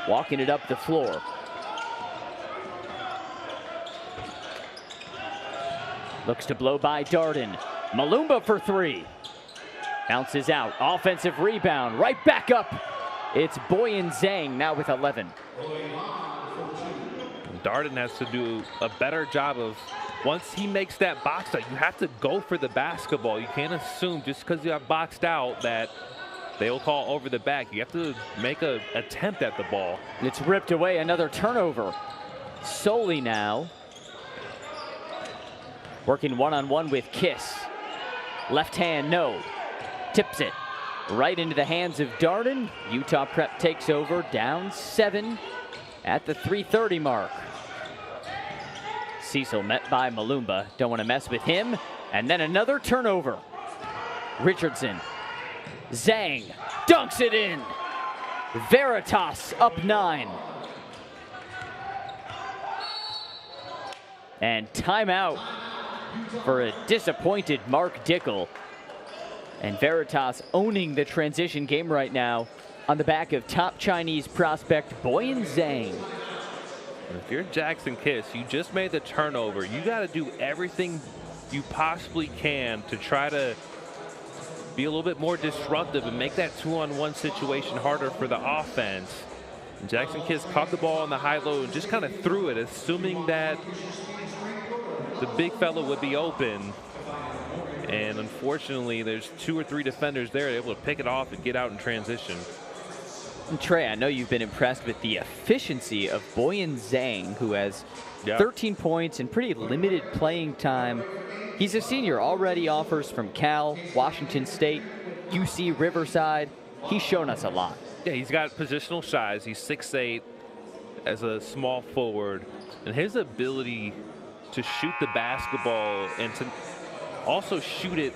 walking it up the floor. Looks to blow by Darden. Malumba for three. Bounces out. Offensive rebound. Right back up. It's Boyan Zhang now with 11. Darden has to do a better job of, once he makes that box out, you have to go for the basketball. You can't assume just because you have boxed out that they will call over the back. You have to make an attempt at the ball. It's ripped away. Another turnover. Solely now working one-on-one with Kiss. Left hand, no. Tips it right into the hands of Darden. Utah Prep takes over, down 7 at the 3:30 mark. Cecil met by Malumba. Don't want to mess with him. And then another turnover. Richardson. Zhang dunks it in. Veritas up 9. And timeout for a disappointed Mark Dickel. And Veritas owning the transition game right now on the back of top Chinese prospect Boyan Zhang. If you're Jackson Kiss, you just made the turnover. You got to do everything you possibly can to try to be a little bit more disruptive and make that 2-on-1 situation harder for the offense. And Jackson Kiss caught the ball on the high-low and just kind of threw it, assuming that the big fella would be open. And unfortunately, there's 2 or 3 defenders there able to pick it off and get out in transition. And Trey, I know you've been impressed with the efficiency of Boyan Zhang, who has 13 points and pretty limited playing time. He's a senior, already offers from Cal, Washington State, UC Riverside. He's shown us a lot. Yeah, he's got positional size. He's 6'8" as a small forward. And his ability to shoot the basketball and to also shoot it,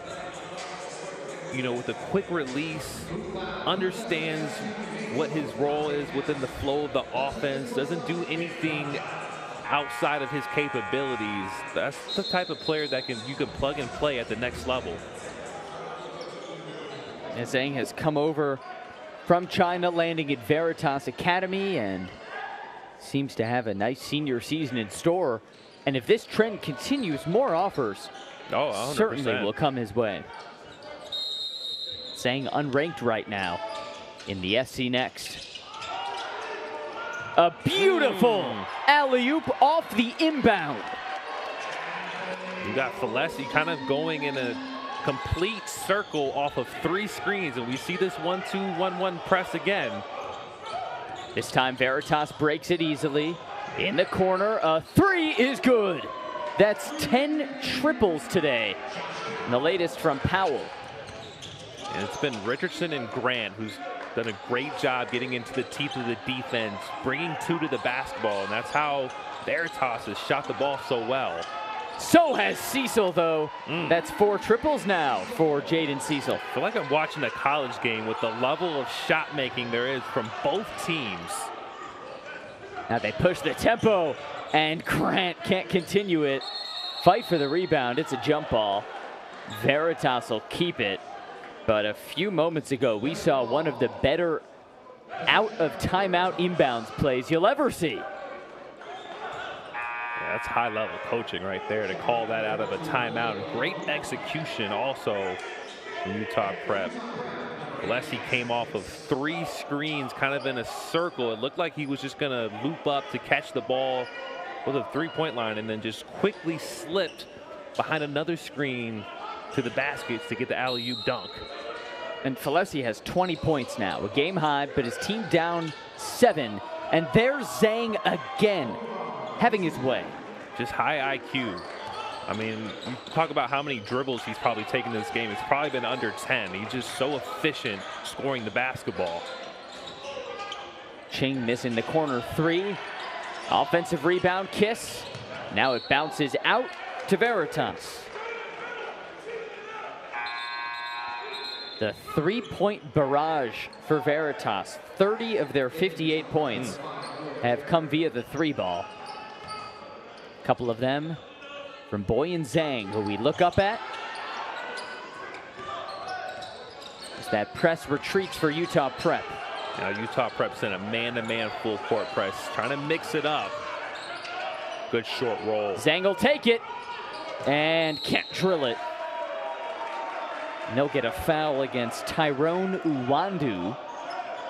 you know, with a quick release, understands what his role is within the flow of the offense, doesn't do anything outside of his capabilities. That's the type of player that you can plug and play at the next level. And Zhang has come over from China, landing at Veritas Academy, and seems to have a nice senior season in store. And if this trend continues, more offers certainly will come his way. Zhang unranked right now. in the SC next. A beautiful alley-oop off the inbound. You got Falesi kind of going in a complete circle off of 3 screens, and we see this 1-2-1-1 press again. This time Veritas breaks it easily. In the corner, a 3 is good. That's 10 triples today. And the latest from Powell. And it's been Richardson and Grant who's done a great job getting into the teeth of the defense, bringing 2 to the basketball, and that's how Veritas has shot the ball so well. So has Cecil, though. That's 4 triples now for Jaden Cecil. I feel like I'm watching a college game with the level of shot making there is from both teams. Now they push the tempo, and Grant can't continue it. Fight for the rebound. It's a jump ball. Veritas will keep it. But a few moments ago, we saw one of the better out of timeout inbounds plays you'll ever see. Yeah, that's high-level coaching right there to call that out of a timeout. Great execution also from Utah Prep. Leslie came off of 3 screens kind of in a circle. It looked like he was just going to loop up to catch the ball with a 3-point line and then just quickly slipped behind another screen to the baskets to get the alley-oop dunk. And Falesi has 20 points now, a game high, but his team down 7. And there's Zhang again, having his way. Just high IQ. I mean, you talk about how many dribbles he's probably taken in this game. It's probably been under 10. He's just so efficient scoring the basketball. Ching missing the corner 3. Offensive rebound, Kiss. Now it bounces out to Veritas. The 3-point barrage for Veritas. 30 of their 58 points have come via the 3-ball. A couple of them from Boyan Zhang, who we look up at. As that press retreats for Utah Prep. Now Utah Prep's in a man-to-man full court press, trying to mix it up. Good short roll. Zhang will take it and can't drill it. And they'll get a foul against Tyrone Uwandu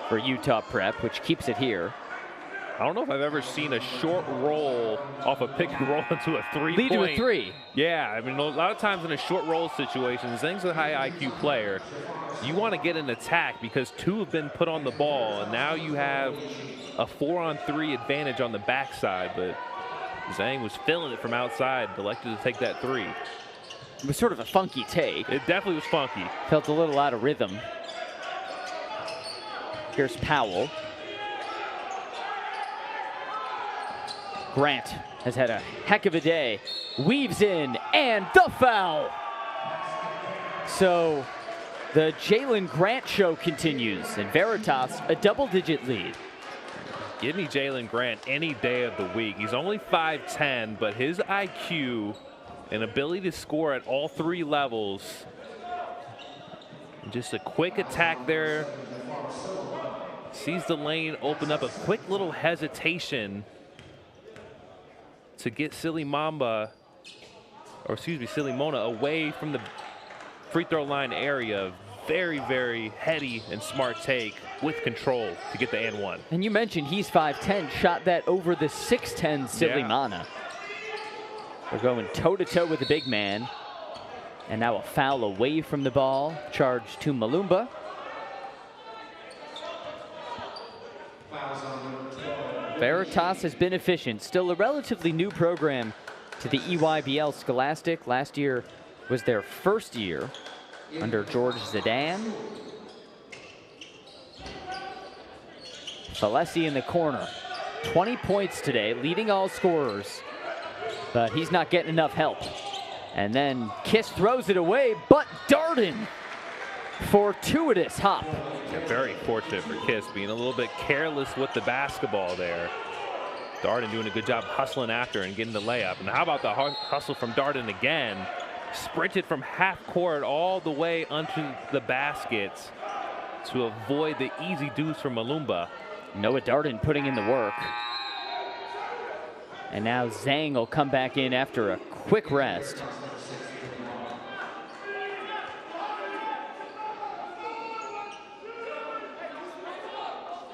for Utah Prep, which keeps it here. I don't know if I've ever seen a short roll off a pick and roll into a 3-point. Lead to a 3. Yeah, I mean, a lot of times in a short roll situation, Zhang's a high IQ player. You want to get an attack because 2 have been put on the ball, and now you have a 4-on-3 advantage on the backside, but Zhang was feeling it from outside, elected to take that 3. It was sort of a funky take. It definitely was funky. Felt a little out of rhythm. Here's Powell. Grant has had a heck of a day. Weaves in, and the foul. So the Jalen Grant show continues, and Veritas a double-digit lead. Give me Jalen Grant any day of the week. He's only 5'10", but his IQ and ability to score at all 3 levels. Just a quick attack there. Sees the lane open up, a quick little hesitation to get Silly Mona away from the free throw line area. Very, very heady and smart take with control to get the and 1. And you mentioned he's 5'10", shot that over the 6'10" Silly Mona. We're going toe-to-toe with the big man. And now a foul away from the ball. Charge to Malumba. Veritas has been efficient. Still a relatively new program to the EYBL Scholastic. Last year was their first year under George Zidane. Falesi in the corner. 20 points today, leading all scorers. But he's not getting enough help. And then Kiss throws it away, but Darden, fortuitous hop. Yeah, very fortunate for Kiss, being a little bit careless with the basketball there. Darden doing a good job hustling after and getting the layup. And how about the hustle from Darden again? Sprinted from half court all the way onto the baskets to avoid the easy deuce from Malumba. Noah Darden putting in the work. And now Zhang will come back in after a quick rest.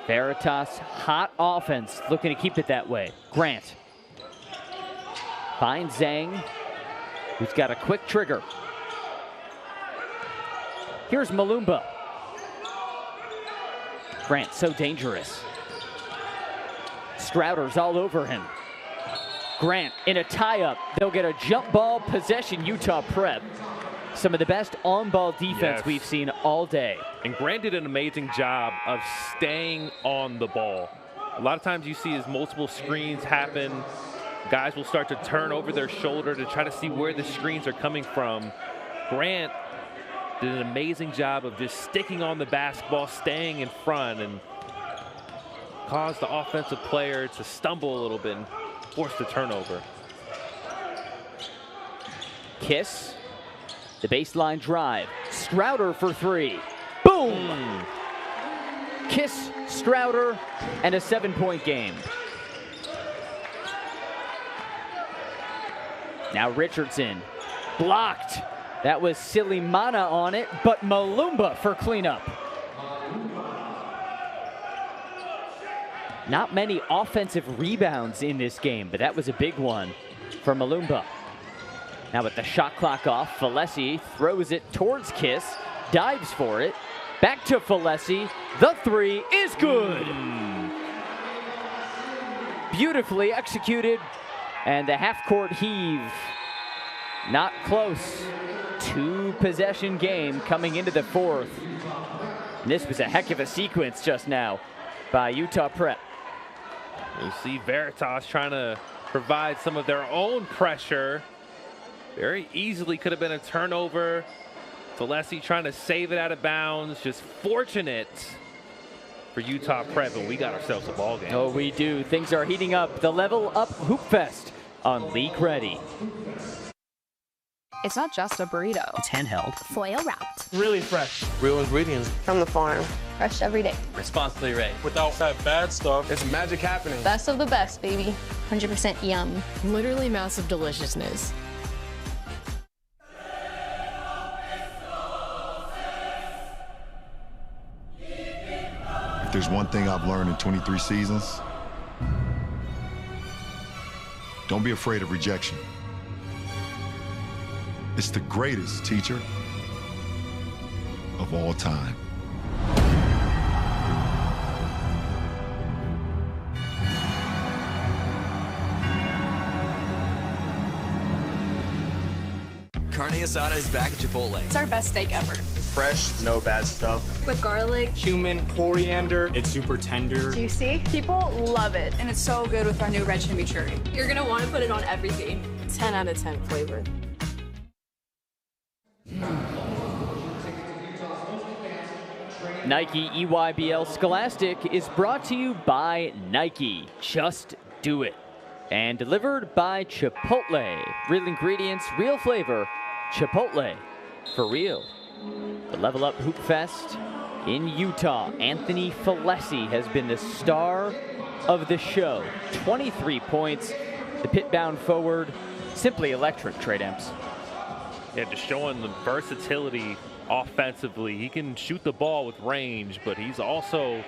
Veritas, hot offense, looking to keep it that way. Grant finds Zhang, who's got a quick trigger. Here's Malumba. Grant, so dangerous. Strouder's all over him. Grant in a tie-up. They'll get a jump ball possession, Utah Prep. Some of the best on-ball defense we've seen all day. And Grant did an amazing job of staying on the ball. A lot of times you see as multiple screens happen, guys will start to turn over their shoulder to try to see where the screens are coming from. Grant did an amazing job of just sticking on the basketball, staying in front, and caused the offensive player to stumble a little bit and force the turnover. Kiss, the baseline drive. Strouder for three. Boom! Kiss, Strouder, and a 7-point game. Now Richardson, blocked. That was Silimana on it, but Malumba for cleanup. Not many offensive rebounds in this game, but that was a big one for Malumba. Now with the shot clock off, Falesi throws it towards Kiss, dives for it, back to Falesi. The three is good. Beautifully executed, and the half-court heave, not close. 2-possession game coming into the fourth. And this was a heck of a sequence just now by Utah Prep. You see Veritas trying to provide some of their own pressure. Very easily could have been a turnover. Falesi trying to save it out of bounds. Just fortunate for Utah Prep, and we got ourselves a ball game. Oh, we do. Things are heating up. The Level Up Hoopfest on League Ready. It's not just a burrito. It's handheld. Foil wrapped. Really fresh. Real ingredients. From the farm. Fresh every day. Responsibly raised. Without that bad stuff. It's magic happening. Best of the best, baby. 100% yum. Literally massive deliciousness. If there's one thing I've learned in 23 seasons, don't be afraid of rejection. It's the greatest teacher of all time. Carne asada is back at Chipotle. It's our best steak ever. Fresh, no bad stuff. With garlic, Cumin, coriander. It's super tender. juicy. People love it, and it's so good with our new red chimichurri. You're gonna want to put it on everything. 10 out of 10 flavor. Nike EYBL Scholastic is brought to you by Nike. Just do it. And delivered by Chipotle. Real ingredients, real flavor. Chipotle, for real. The Level Up Hoopfest in Utah. Anthony Falesi has been the star of the show. 23 points. The pit-bound forward, simply electric, Trey Demps. Yeah, just showing the versatility offensively. He can shoot the ball with range, but he's also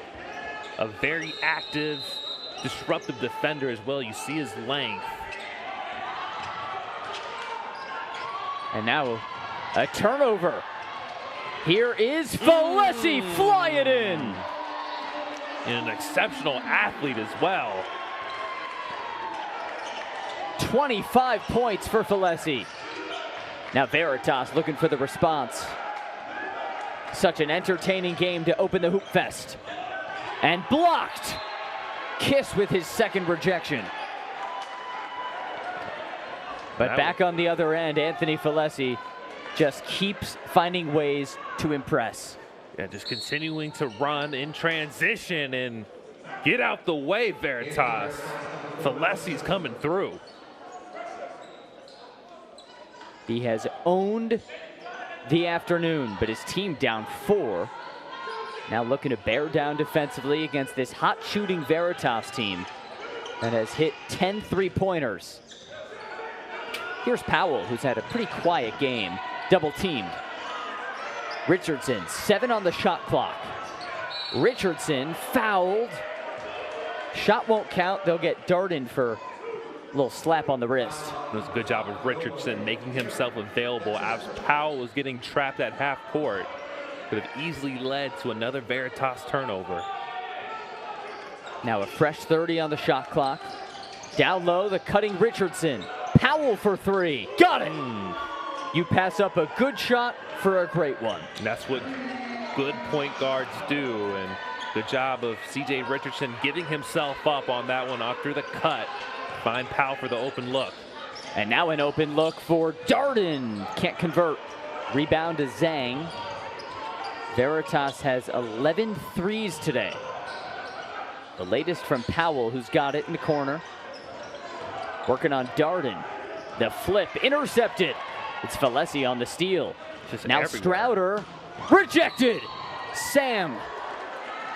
a very active, disruptive defender as well. You see his length. And now a turnover. Here is Falesi, fly it in. And an exceptional athlete as well. 25 points for Falesi. Now Veritas looking for the response. Such an entertaining game to open the Hoopfest. And blocked. Kiss with his second rejection. But back on the other end, Anthony Falesi just keeps finding ways to impress. Yeah, just continuing to run in transition and get out the way, Veritas. Falesi's coming through. He has owned the afternoon, but his team down 4. Now looking to bear down defensively against this hot shooting Veritas team that has hit 10 3-pointers. Here's Powell, who's had a pretty quiet game, double teamed. Richardson, 7 on the shot clock. Richardson fouled. Shot won't count. They'll get Darden for a little slap on the wrist. It was a good job of Richardson making himself available as Powell was getting trapped at half court. Could have easily led to another Veritas turnover. Now a fresh 30 on the shot clock. Down low, the cutting Richardson. Powell for three. Got it! You pass up a good shot for a great one. And that's what good point guards do. And good job of C.J. Richardson giving himself up on that one after the cut. Find Powell for the open look. And now an open look for Darden. Can't convert. Rebound to Zhang. Veritas has 11 threes today. The latest from Powell, who's got it in the corner. Working on Darden. The flip intercepted. It's Valesi on the steal. Now everywhere. Strouder rejected. Sam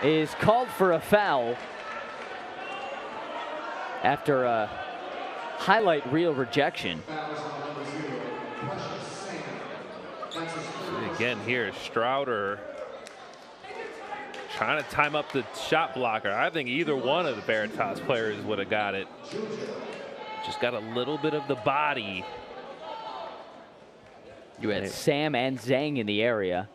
is called for a foul after a highlight reel rejection. Again here, Strouder trying to time up the shot blocker. I think either one of the Veritas players would have got it. Just got a little bit of the body. You had Sam and Zhang in the area.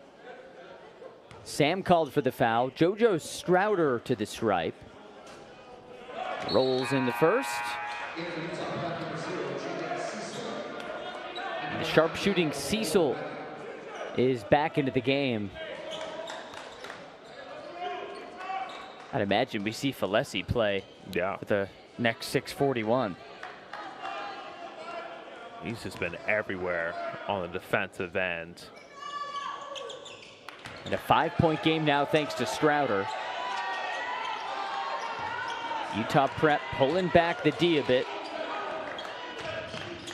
Sam called for the foul. JoJo Strouder to the stripe. Rolls in the first. The sharpshooting Cecil is back into the game. I'd imagine we see Valesi play for the next 6:41. He's just been everywhere on the defensive end. And a 5-point game now thanks to Strouder. Utah Prep pulling back the D a bit.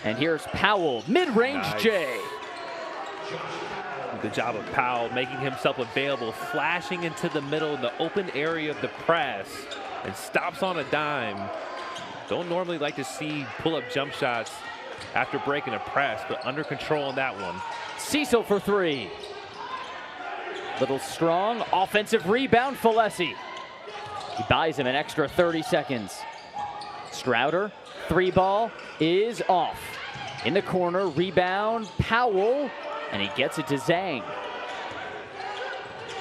And here's Powell, mid-range J. Good job of Powell making himself available, flashing into the middle in the open area of the press, and stops on a dime. Don't normally like to see pull-up jump shots after breaking a press, but under control on that one. Cecil for three. Little strong, offensive rebound, Valesi. He buys him an extra 30 seconds. Strouder, three ball is off. In the corner, rebound, Powell, and he gets it to Zhang.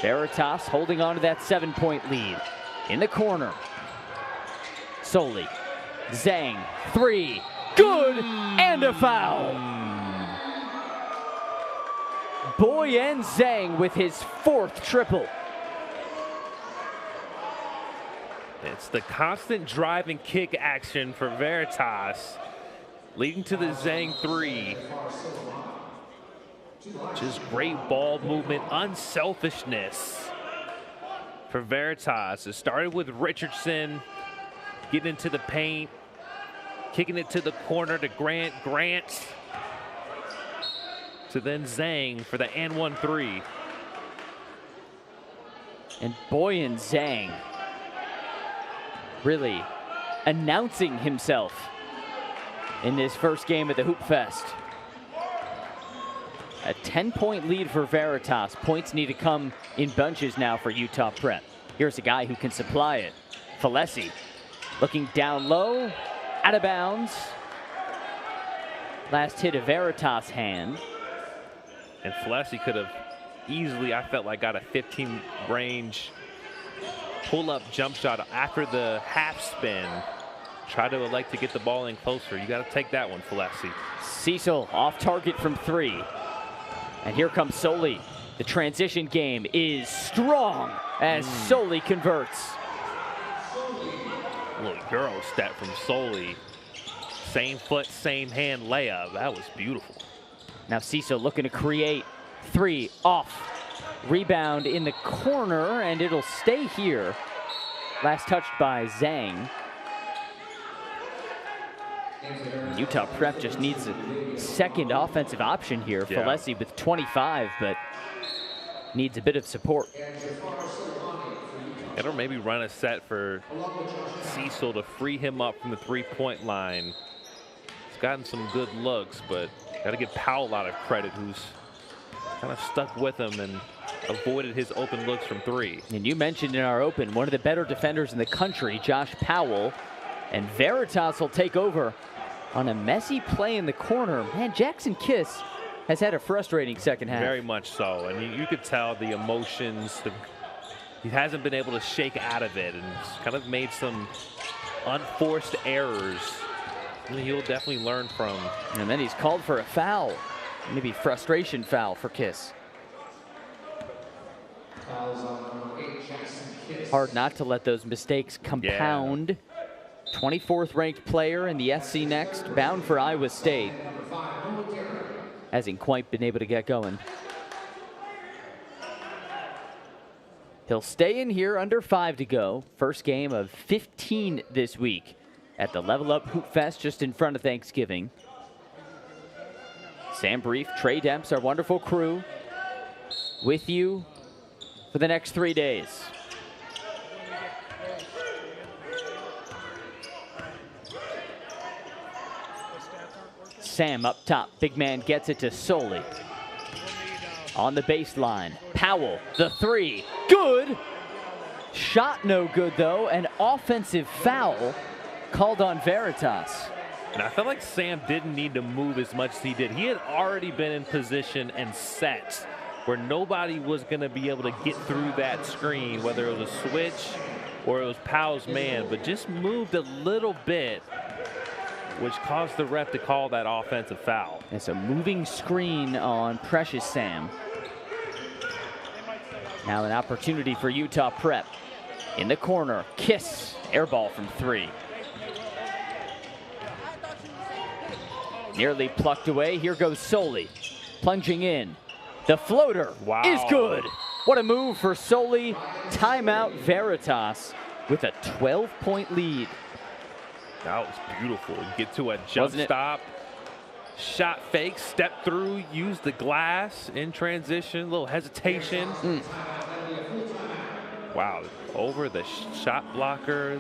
Veritas holding on to that 7-point lead. In the corner, Soli, Zhang, three, good, and a foul. Boyan Zhang with his fourth triple. It's the constant drive and kick action for Veritas, leading to the Zhang three. Just great ball movement, unselfishness for Veritas. It started with Richardson getting into the paint, kicking it to the corner to Grant. Grant to then Zhang for the and 1-3. And Boyan Zhang really announcing himself in this first game of the Hoopfest. A 10-point lead for Veritas. Points need to come in bunches now for Utah Prep. Here's a guy who can supply it. Valesi looking down low, out of bounds. Last hit a Veritas hand. And Valesi could have easily, I felt like, got a 15-range pull-up jump shot after the half spin. Try to elect to get the ball in closer. You got to take that one, Valesi. Cecil off target from three. And here comes Soli. The transition game is strong as Soli converts. A little Euro step from Soli. Same foot, same hand layup. That was beautiful. Now Cecil looking to create three off. Rebound in the corner, and it'll stay here. Last touched by Zhang. Utah Prep just needs a second offensive option here. Yeah. Valesi with 25, but needs a bit of support. And or maybe run a set for Cecil to free him up from the three-point line. He's gotten some good looks, but got to give Powell a lot of credit, who's kind of stuck with him and avoided his open looks from three. And you mentioned in our open, one of the better defenders in the country, Josh Powell. And Veritas will take over on a messy play in the corner. Man, Jackson Kiss has had a frustrating second half. Very much so. And you could tell the emotions. He hasn't been able to shake out of it and kind of made some unforced errors. And he'll definitely learn from. And then he's called for a foul. Maybe frustration foul for Kiss. Hard not to let those mistakes compound. Yeah. 24th ranked player in the SC Next, bound for Iowa State. Hasn't quite been able to get going. He'll stay in here under 5 to go. First game of 15 this week at the Level Up Hoopfest just in front of Thanksgiving. Sam Brief, Trey Demps, our wonderful crew, with you for the next 3 days. Sam up top, big man gets it to Soley. On the baseline, Powell, the three, good. Shot no good though, an offensive foul called on Veritas. And I felt like Sam didn't need to move as much as he did. He had already been in position and set where nobody was going to be able to get through that screen, whether it was a switch or it was Powell's man, but just moved a little bit, which caused the ref to call that offensive foul. It's a moving screen on Precious Sam. Now an opportunity for Utah Prep. In the corner, Kiss, air ball from 3. Nearly plucked away, here goes Soley. Plunging in, the floater is good. What a move for Soley. Timeout Veritas with a 12-point lead. That was beautiful. Get to a jump stop, shot fake, step through, use the glass in transition, little hesitation. Wow, over the shot blocker.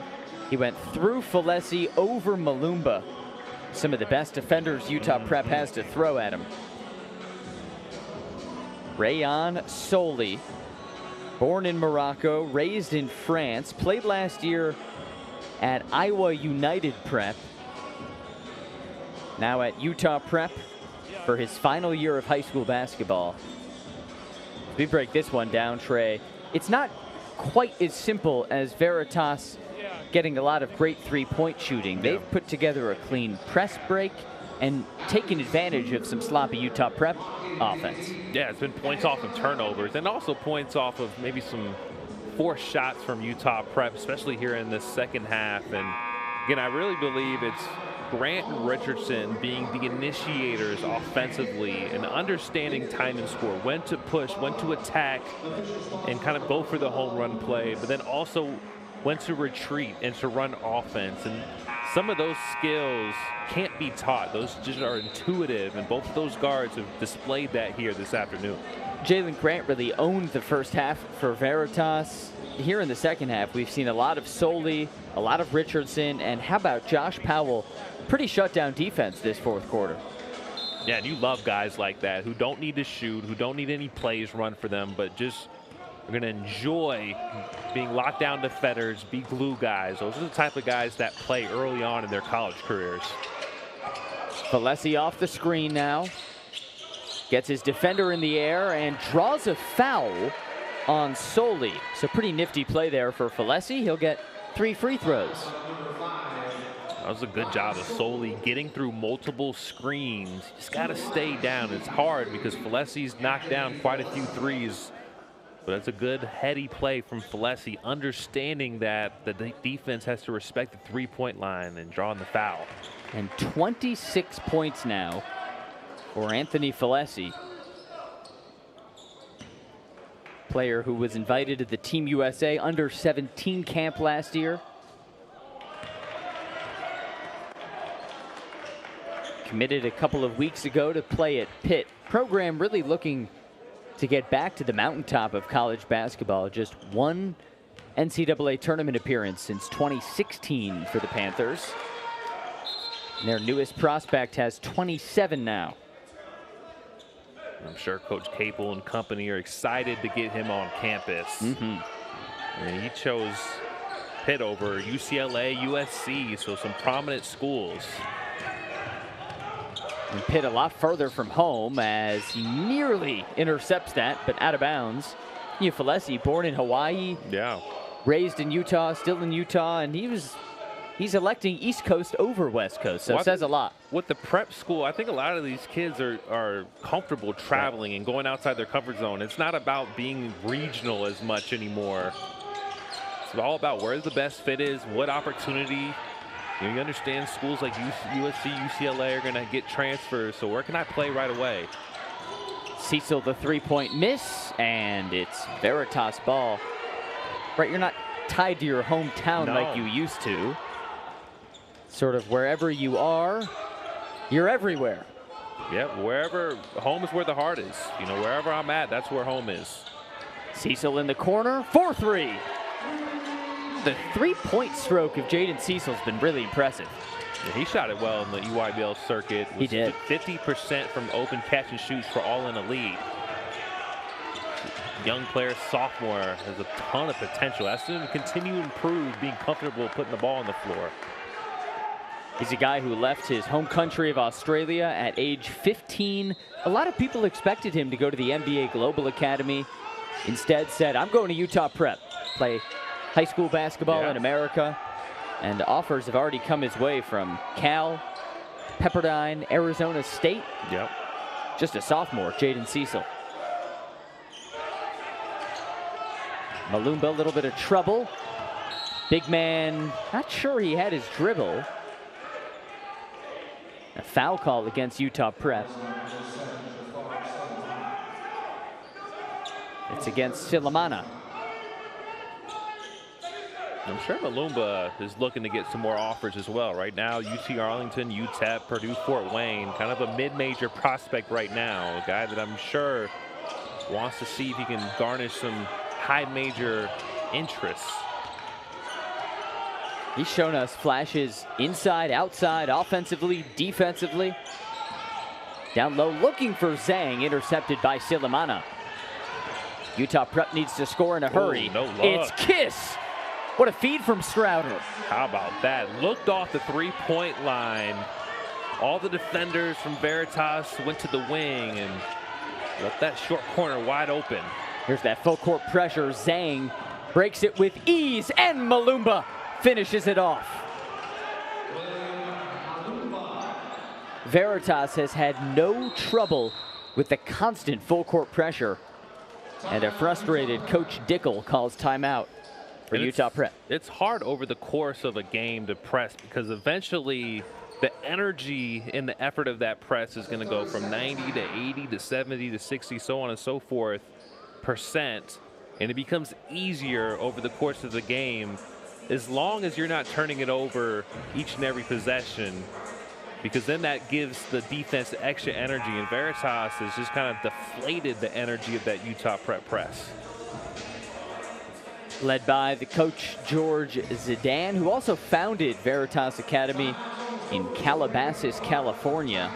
He went through Falesi, over Malumba. Some of the best defenders Utah Prep has to throw at him. Rayon Soley, born in Morocco, raised in France, played last year at Iowa United Prep. Now at Utah Prep for his final year of high school basketball. As we break this one down, Trey, it's not quite as simple as Veritas getting a lot of great three-point shooting. They've put together a clean press break and taken advantage of some sloppy Utah Prep offense. Yeah, it's been points off of turnovers and also points off of maybe some forced shots from Utah Prep, especially here in the second half. And again, I really believe it's Grant and Richardson being the initiators offensively and understanding time and score, when to push, when to attack, and kind of go for the home run play, but then also when to retreat and to run offense. And some of those skills can't be taught. Those just are intuitive, and both of those guards have displayed that here this afternoon. Jalen Grant really owned the first half for Veritas. Here in the second half, we've seen a lot of Soley, a lot of Richardson, and how about Josh Powell? Pretty shutdown defense this fourth quarter. Yeah, and you love guys like that who don't need to shoot, who don't need any plays run for them, but just are going to enjoy being locked down defenders, be glue guys. Those are the type of guys that play early on in their college careers. Falesi off the screen now. Gets his defender in the air and draws a foul on Soley. So pretty nifty play there for Falesi. He'll get 3 free throws. That was a good job of Soley getting through multiple screens. You just got to stay down. It's hard because Falesi's knocked down quite a few threes. But it's a good heady play from Falesi, understanding that the defense has to respect the three-point line and drawing the foul. And 26 points now for Anthony Falesi. Player who was invited to the Team USA under-17 camp last year. Committed a couple of weeks ago to play at Pitt. Program really looking to get back to the mountaintop of college basketball. Just one NCAA tournament appearance since 2016 for the Panthers. And their newest prospect has 27 now. I'm sure Coach Capel and company are excited to get him on campus. I mean, he chose Pitt over UCLA, USC, so some prominent schools. And Pitt a lot further from home as he nearly intercepts that, but out of bounds. Ufalesi, born in Hawaii, raised in Utah, still in Utah, and he's electing East Coast over West Coast, so it says a lot. With the prep school, I think a lot of these kids are comfortable traveling and going outside their comfort zone. It's not about being regional as much anymore. It's all about where the best fit is, what opportunity. You understand schools like USC, UCLA are going to get transfers, so where can I play right away? Cecil, the three-point miss, and it's Veritas ball. Right, you're not tied to your hometown like you used to. Sort of wherever you are, you're everywhere. Yep, wherever, home is where the heart is. You know, wherever I'm at, that's where home is. Cecil in the corner, 4-3. The three-point stroke of Jaden Cecil's been really impressive. Yeah, he shot it well in the EYBL circuit. He did. 50% from open catch and shoots for all in elite. Young player, sophomore, has a ton of potential. That's going to continue to improve, being comfortable putting the ball on the floor. He's a guy who left his home country of Australia at age 15. A lot of people expected him to go to the NBA Global Academy. Instead said, I'm going to Utah Prep, play high school basketball in America. And offers have already come his way from Cal, Pepperdine, Arizona State. Just a sophomore, Jaden Cecil. Malumba, a little bit of trouble. Big man, not sure he had his dribble. A foul call against Utah Prep. It's against Silamana. I'm sure Malumba is looking to get some more offers as well. Right now, UT Arlington, UTEP, Purdue, Fort Wayne, kind of a mid-major prospect right now. A guy that I'm sure wants to see if he can garnish some high major interest. He's shown us flashes inside, outside, offensively, defensively. Down low, looking for Zhang, intercepted by Silamana. Utah Prep needs to score in a hurry. No luck. It's Kiss. What a feed from Strouder. How about that? Looked off the three-point line. All the defenders from Veritas went to the wing and left that short corner wide open. Here's that full court pressure. Zhang breaks it with ease, and Malumba finishes it off. Veritas has had no trouble with the constant full court pressure, and a frustrated Coach Dickel calls timeout for Utah Prep. It's hard over the course of a game to press because eventually the energy and the effort of that press is going to go from 90 to 80 to 70 to 60, so on and so forth %, and it becomes easier over the course of the game as long as you're not turning it over each and every possession, because then that gives the defense extra energy, and Veritas has just kind of deflated the energy of that Utah Prep press. Led by the coach George Zidane, who also founded Veritas Academy in Calabasas, California.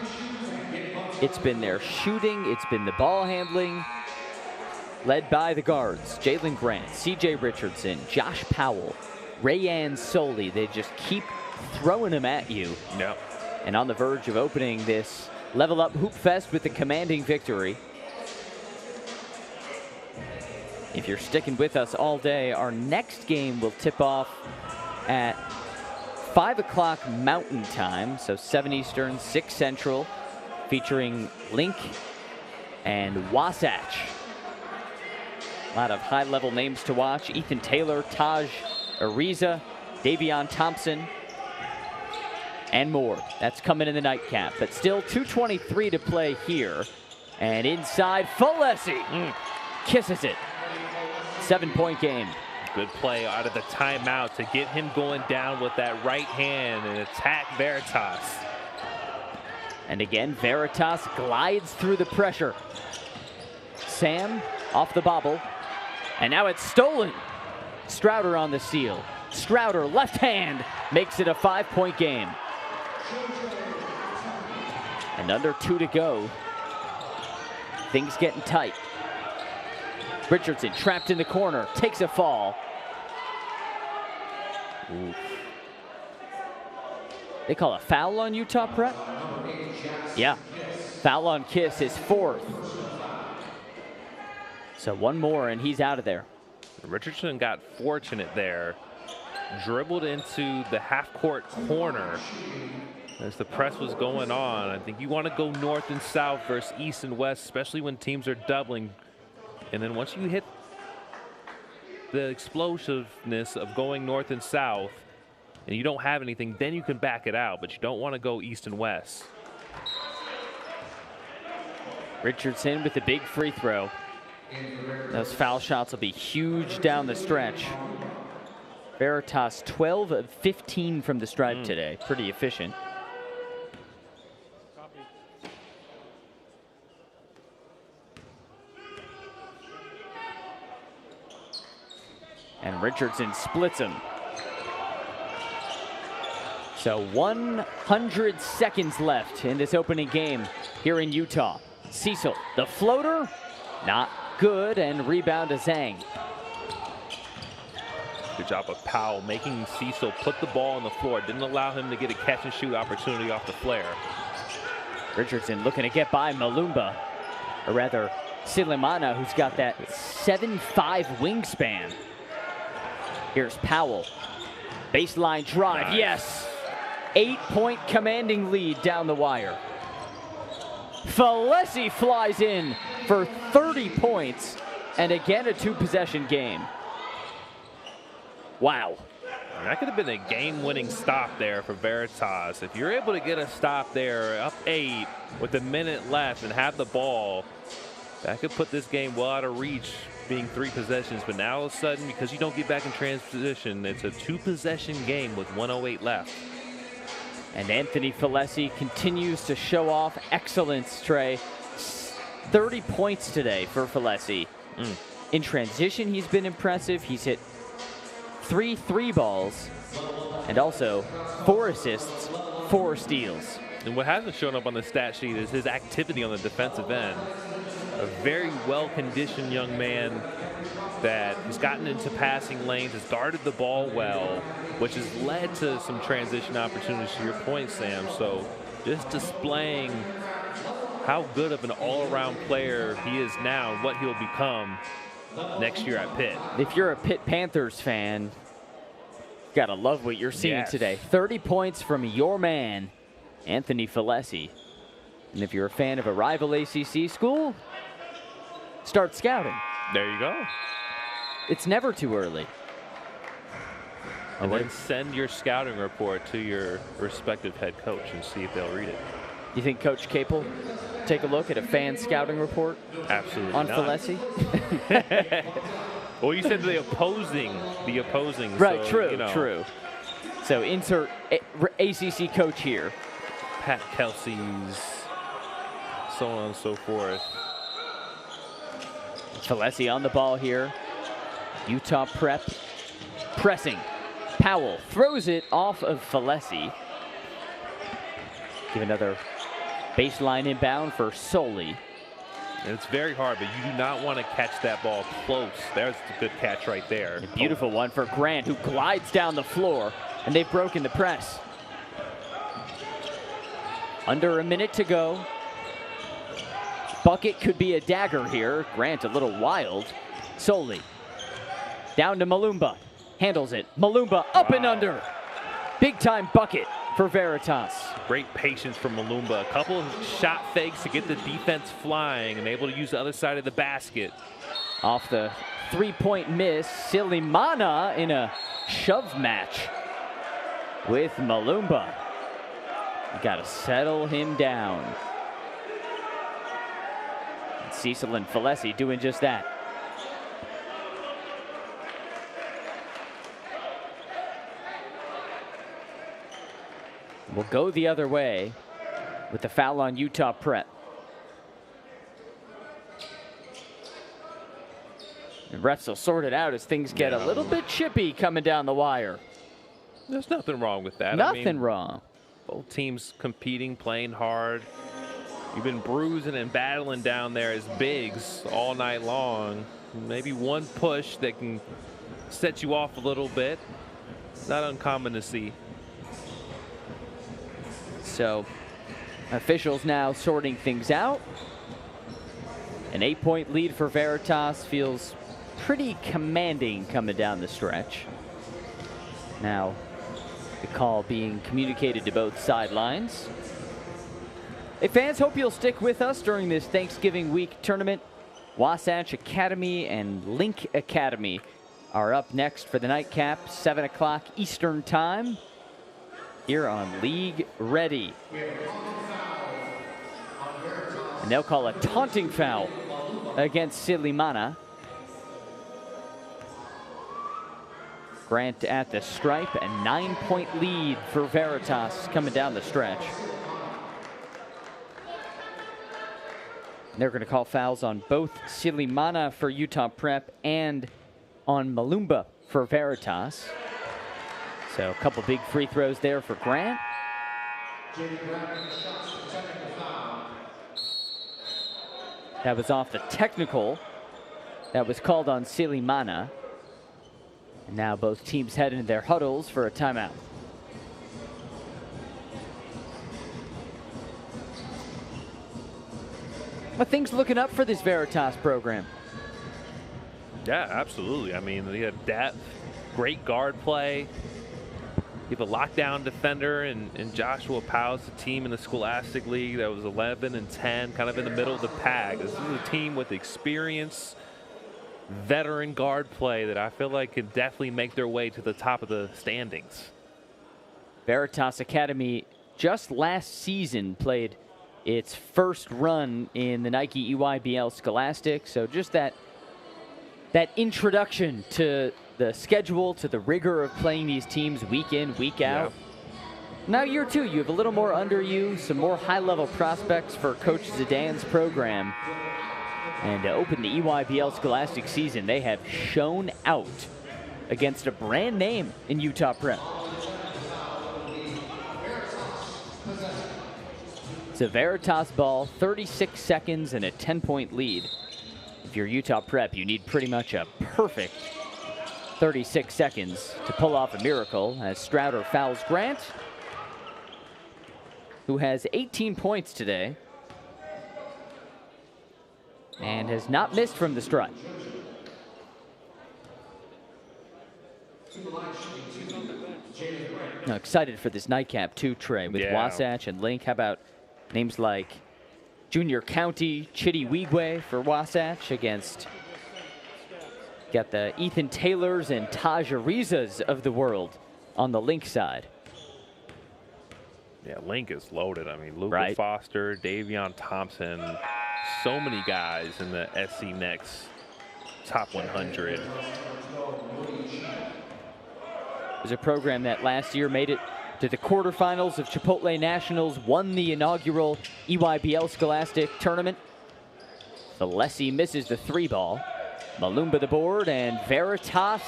It's been their shooting, it's been the ball handling. Led by the guards, Jalen Grant, CJ Richardson, Josh Powell, Rayan Soli. They just keep throwing them at you. Yep. And on the verge of opening this Level Up Hoopfest with a commanding victory. If you're sticking with us all day, our next game will tip off at 5 o'clock Mountain Time, so 7 Eastern, 6 Central, featuring Link and Wasatch. A lot of high-level names to watch. Ethan Taylor, Taj Ariza, Davion Thompson, and more. That's coming in the nightcap, but still 2:23 to play here. And inside, Folesi kisses it. 7-point game. Good play out of the timeout to get him going down with that right hand and attack Veritas. And again, Veritas glides through the pressure. Sam off the bobble. And now it's stolen. Strouder on the steal. Strouder, left hand, makes it a 5-point game. And under 2 to go. Things getting tight. Richardson trapped in the corner, takes a fall. Oof. They call a foul on Utah Prep? Yeah. Foul on Kiss, his 4th. So one more and he's out of there. Richardson got fortunate there. Dribbled into the half-court corner as the press was going on. I think you want to go north and south versus east and west, especially when teams are doubling. And then once you hit the explosiveness of going north and south and you don't have anything, then you can back it out, but you don't want to go east and west. Richardson with the big free throw. Those foul shots will be huge down the stretch. Veritas 12 of 15 from the stripe today. Pretty efficient. And Richardson splits him. So 100 seconds left in this opening game here in Utah. Cecil, the floater, not good, and rebound to Zhang. Good job of Powell making Cecil put the ball on the floor. Didn't allow him to get a catch and shoot opportunity off the flare. Richardson looking to get by Malumba, or rather Silimana, who's got that 7'5" wingspan. Here's Powell. Baseline drive, nice. Yes. 8-point commanding lead down the wire. Falesi flies in for 30 points, and again a 2-possession game. Wow. That could have been a game-winning stop there for Veritas. If you're able to get a stop there, up 8 with a minute left and have the ball, that could put this game well out of reach, being 3 possessions. But now all of a sudden, because you don't get back in transition, it's a 2-possession game with 1:08 left. And Anthony Falesi continues to show off excellence, Trey. 30 points today for Falesi. In transition, he's been impressive. He's hit 3 3-balls and also 4 assists, 4 steals. And what hasn't shown up on the stat sheet is his activity on the defensive end. A very well-conditioned young man that has gotten into passing lanes, has guarded the ball well, which has led to some transition opportunities, to your point, Sam. So just displaying how good of an all-around player he is now and what he'll become next year at Pitt. If you're a Pitt Panthers fan, you gotta love what you're seeing today. 30 points from your man, Anthony Falesi. And if you're a fan of a rival ACC school, start scouting. There you go. It's never too early. And then send your scouting report to your respective head coach and see if they'll read it. You think Coach Capel take a look at a fan scouting report? Absolutely on not. Falesi? Well, you said the opposing. Right, so, true, you know. true. So insert ACC coach here. Pat Kelsey's, so on and so forth. Falesi on the ball here. Utah Prep pressing. Powell throws it off of Falesi. Give another baseline inbound for Soli. And it's very hard, but you do not want to catch that ball close. There's a good catch right there. A beautiful one for Grant, who glides down the floor, and they've broken the press. Under a minute to go. Bucket could be a dagger here. Grant a little wild. Soli. Down to Malumba. Handles it. Malumba up and under. Big time bucket for Veritas. Great patience from Malumba. A couple of shot fakes to get the defense flying and able to use the other side of the basket. Off the 3-point miss, Silimana in a shove match with Malumba. You got to settle him down. And Cecil and Falesi doing just that. We'll go the other way with the foul on Utah Prep. And refs will sort it out as things get a little bit chippy coming down the wire. There's nothing wrong with that. Nothing wrong. Both teams competing, playing hard. You've been bruising and battling down there as bigs all night long. Maybe one push that can set you off a little bit. Not uncommon to see. So officials now sorting things out. An 8-point lead for Veritas feels pretty commanding coming down the stretch. Now the call being communicated to both sidelines. Hey fans, hope you'll stick with us during this Thanksgiving week tournament. Wasatch Academy and Link Academy are up next for the nightcap, 7 o'clock Eastern time here on League Ready. And they'll call a taunting foul against Silimana. Grant at the stripe, a 9-point lead for Veritas coming down the stretch. They're going to call fouls on both Silimana for Utah Prep and on Malumba for Veritas. So a couple big free throws there for Grant. That was off the technical that was called on Silimana. And now both teams head into their huddles for a timeout. But things looking up for this Veritas program. Yeah, absolutely. I mean, they have depth, great guard play. You have a lockdown defender and Joshua Powell's, a team in the Scholastic League that was 11-10, kind of in the middle of the pack. This is a team with experience, veteran guard play that I feel like could definitely make their way to the top of the standings. Veritas Academy just last season played its first run in the Nike EYBL Scholastic. So just that introduction to the schedule, to the rigor of playing these teams week in, week out. Yeah. Now year two, you have a little more under you, some more high-level prospects for Coach Zidane's program. And to open the EYBL Scholastic season, they have shown out against a brand name in Utah Prep. It's a Veritas ball, 36 seconds and a 10-point lead. If you're Utah Prep, you need pretty much a perfect 36 seconds to pull off a miracle as Strouder fouls Grant, who has 18 points today and has not missed from the stripe. Now, excited for this nightcap too, Trey, with Wasatch and Link. How about names like Junior County, Chitty Wigwe for Wasatch against, got the Ethan Taylors and Taj Arizas of the world on the Link side. Yeah, Link is loaded. I mean, Luca Foster, Davion Thompson, so many guys in the SC Next top 100. It was a program that last year made it to the quarterfinals of Chipotle Nationals, won the inaugural EYBL Scholastic tournament. Valesi misses the 3-ball. Malumba the board, and Veritas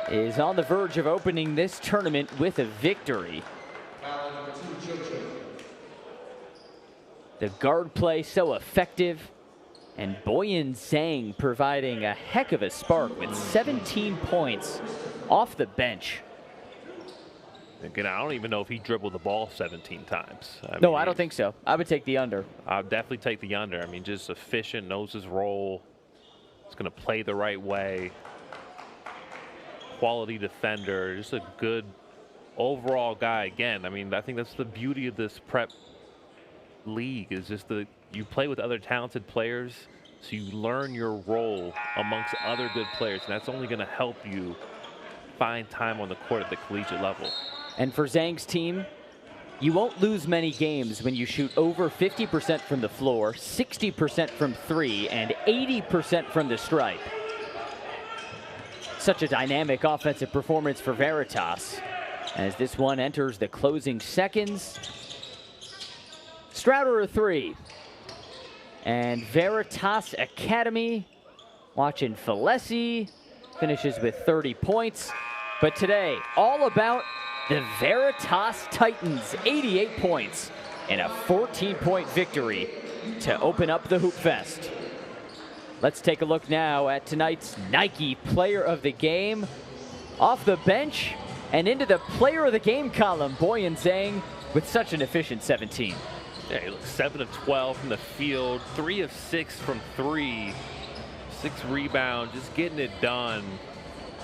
is on the verge of opening this tournament with a victory. The guard play so effective, and Boyan Zhang providing a heck of a spark with 17 points off the bench. Again, I don't even know if he dribbled the ball 17 times. No, I don't think so. I would take the under. I'll definitely take the under. I mean, just efficient, knows his role. He's going to play the right way. Quality defender, just a good overall guy. Again, I mean, I think that's the beauty of this prep league, is just you play with other talented players, so you learn your role amongst other good players, and that's only going to help you find time on the court at the collegiate level. And for Zhang's team, you won't lose many games when you shoot over 50% from the floor, 60% from 3, and 80% from the stripe. Such a dynamic offensive performance for Veritas as this one enters the closing seconds. Strouder a 3. And Veritas Academy, watching Valesi, finishes with 30 points. But today, all about the Veritas Titans, 88 points and a 14-point victory to open up the Hoopfest. Let's take a look now at tonight's Nike Player of the Game. Off the bench and into the Player of the Game column, Boyan Zhang with such an efficient 17. Yeah, he looks 7 of 12 from the field, 3 of 6 from 3, 6 rebounds, just getting it done.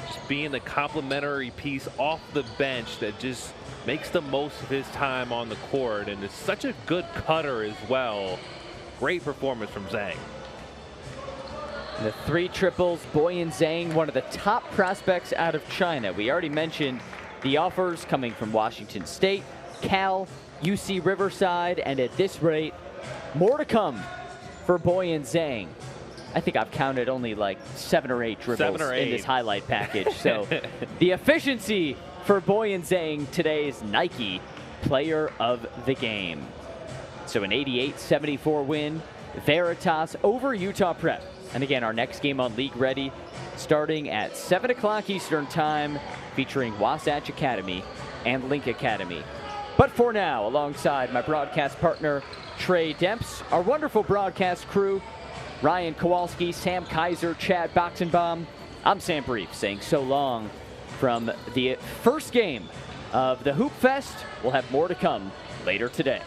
Just being the complementary piece off the bench that just makes the most of his time on the court, and is such a good cutter as well. Great performance from Zhang. The 3 triples, Boyan Zhang, one of the top prospects out of China. We already mentioned the offers coming from Washington State, Cal, UC Riverside, and at this rate, more to come for Boyan Zhang. I think I've counted only like 7 or 8 dribbles in this highlight package. So the efficiency for Boyan Zhang, today's Nike Player of the Game. So an 88-74 win, Veritas over Utah Prep. And again, our next game on League Ready starting at 7 o'clock Eastern Time, featuring Wasatch Academy and Link Academy. But for now, alongside my broadcast partner, Trey Demps, our wonderful broadcast crew, Ryan Kowalski, Sam Kaiser, Chad Boxenbaum, I'm Sam Brief saying so long from the first game of the Hoop Fest. We'll have more to come later today.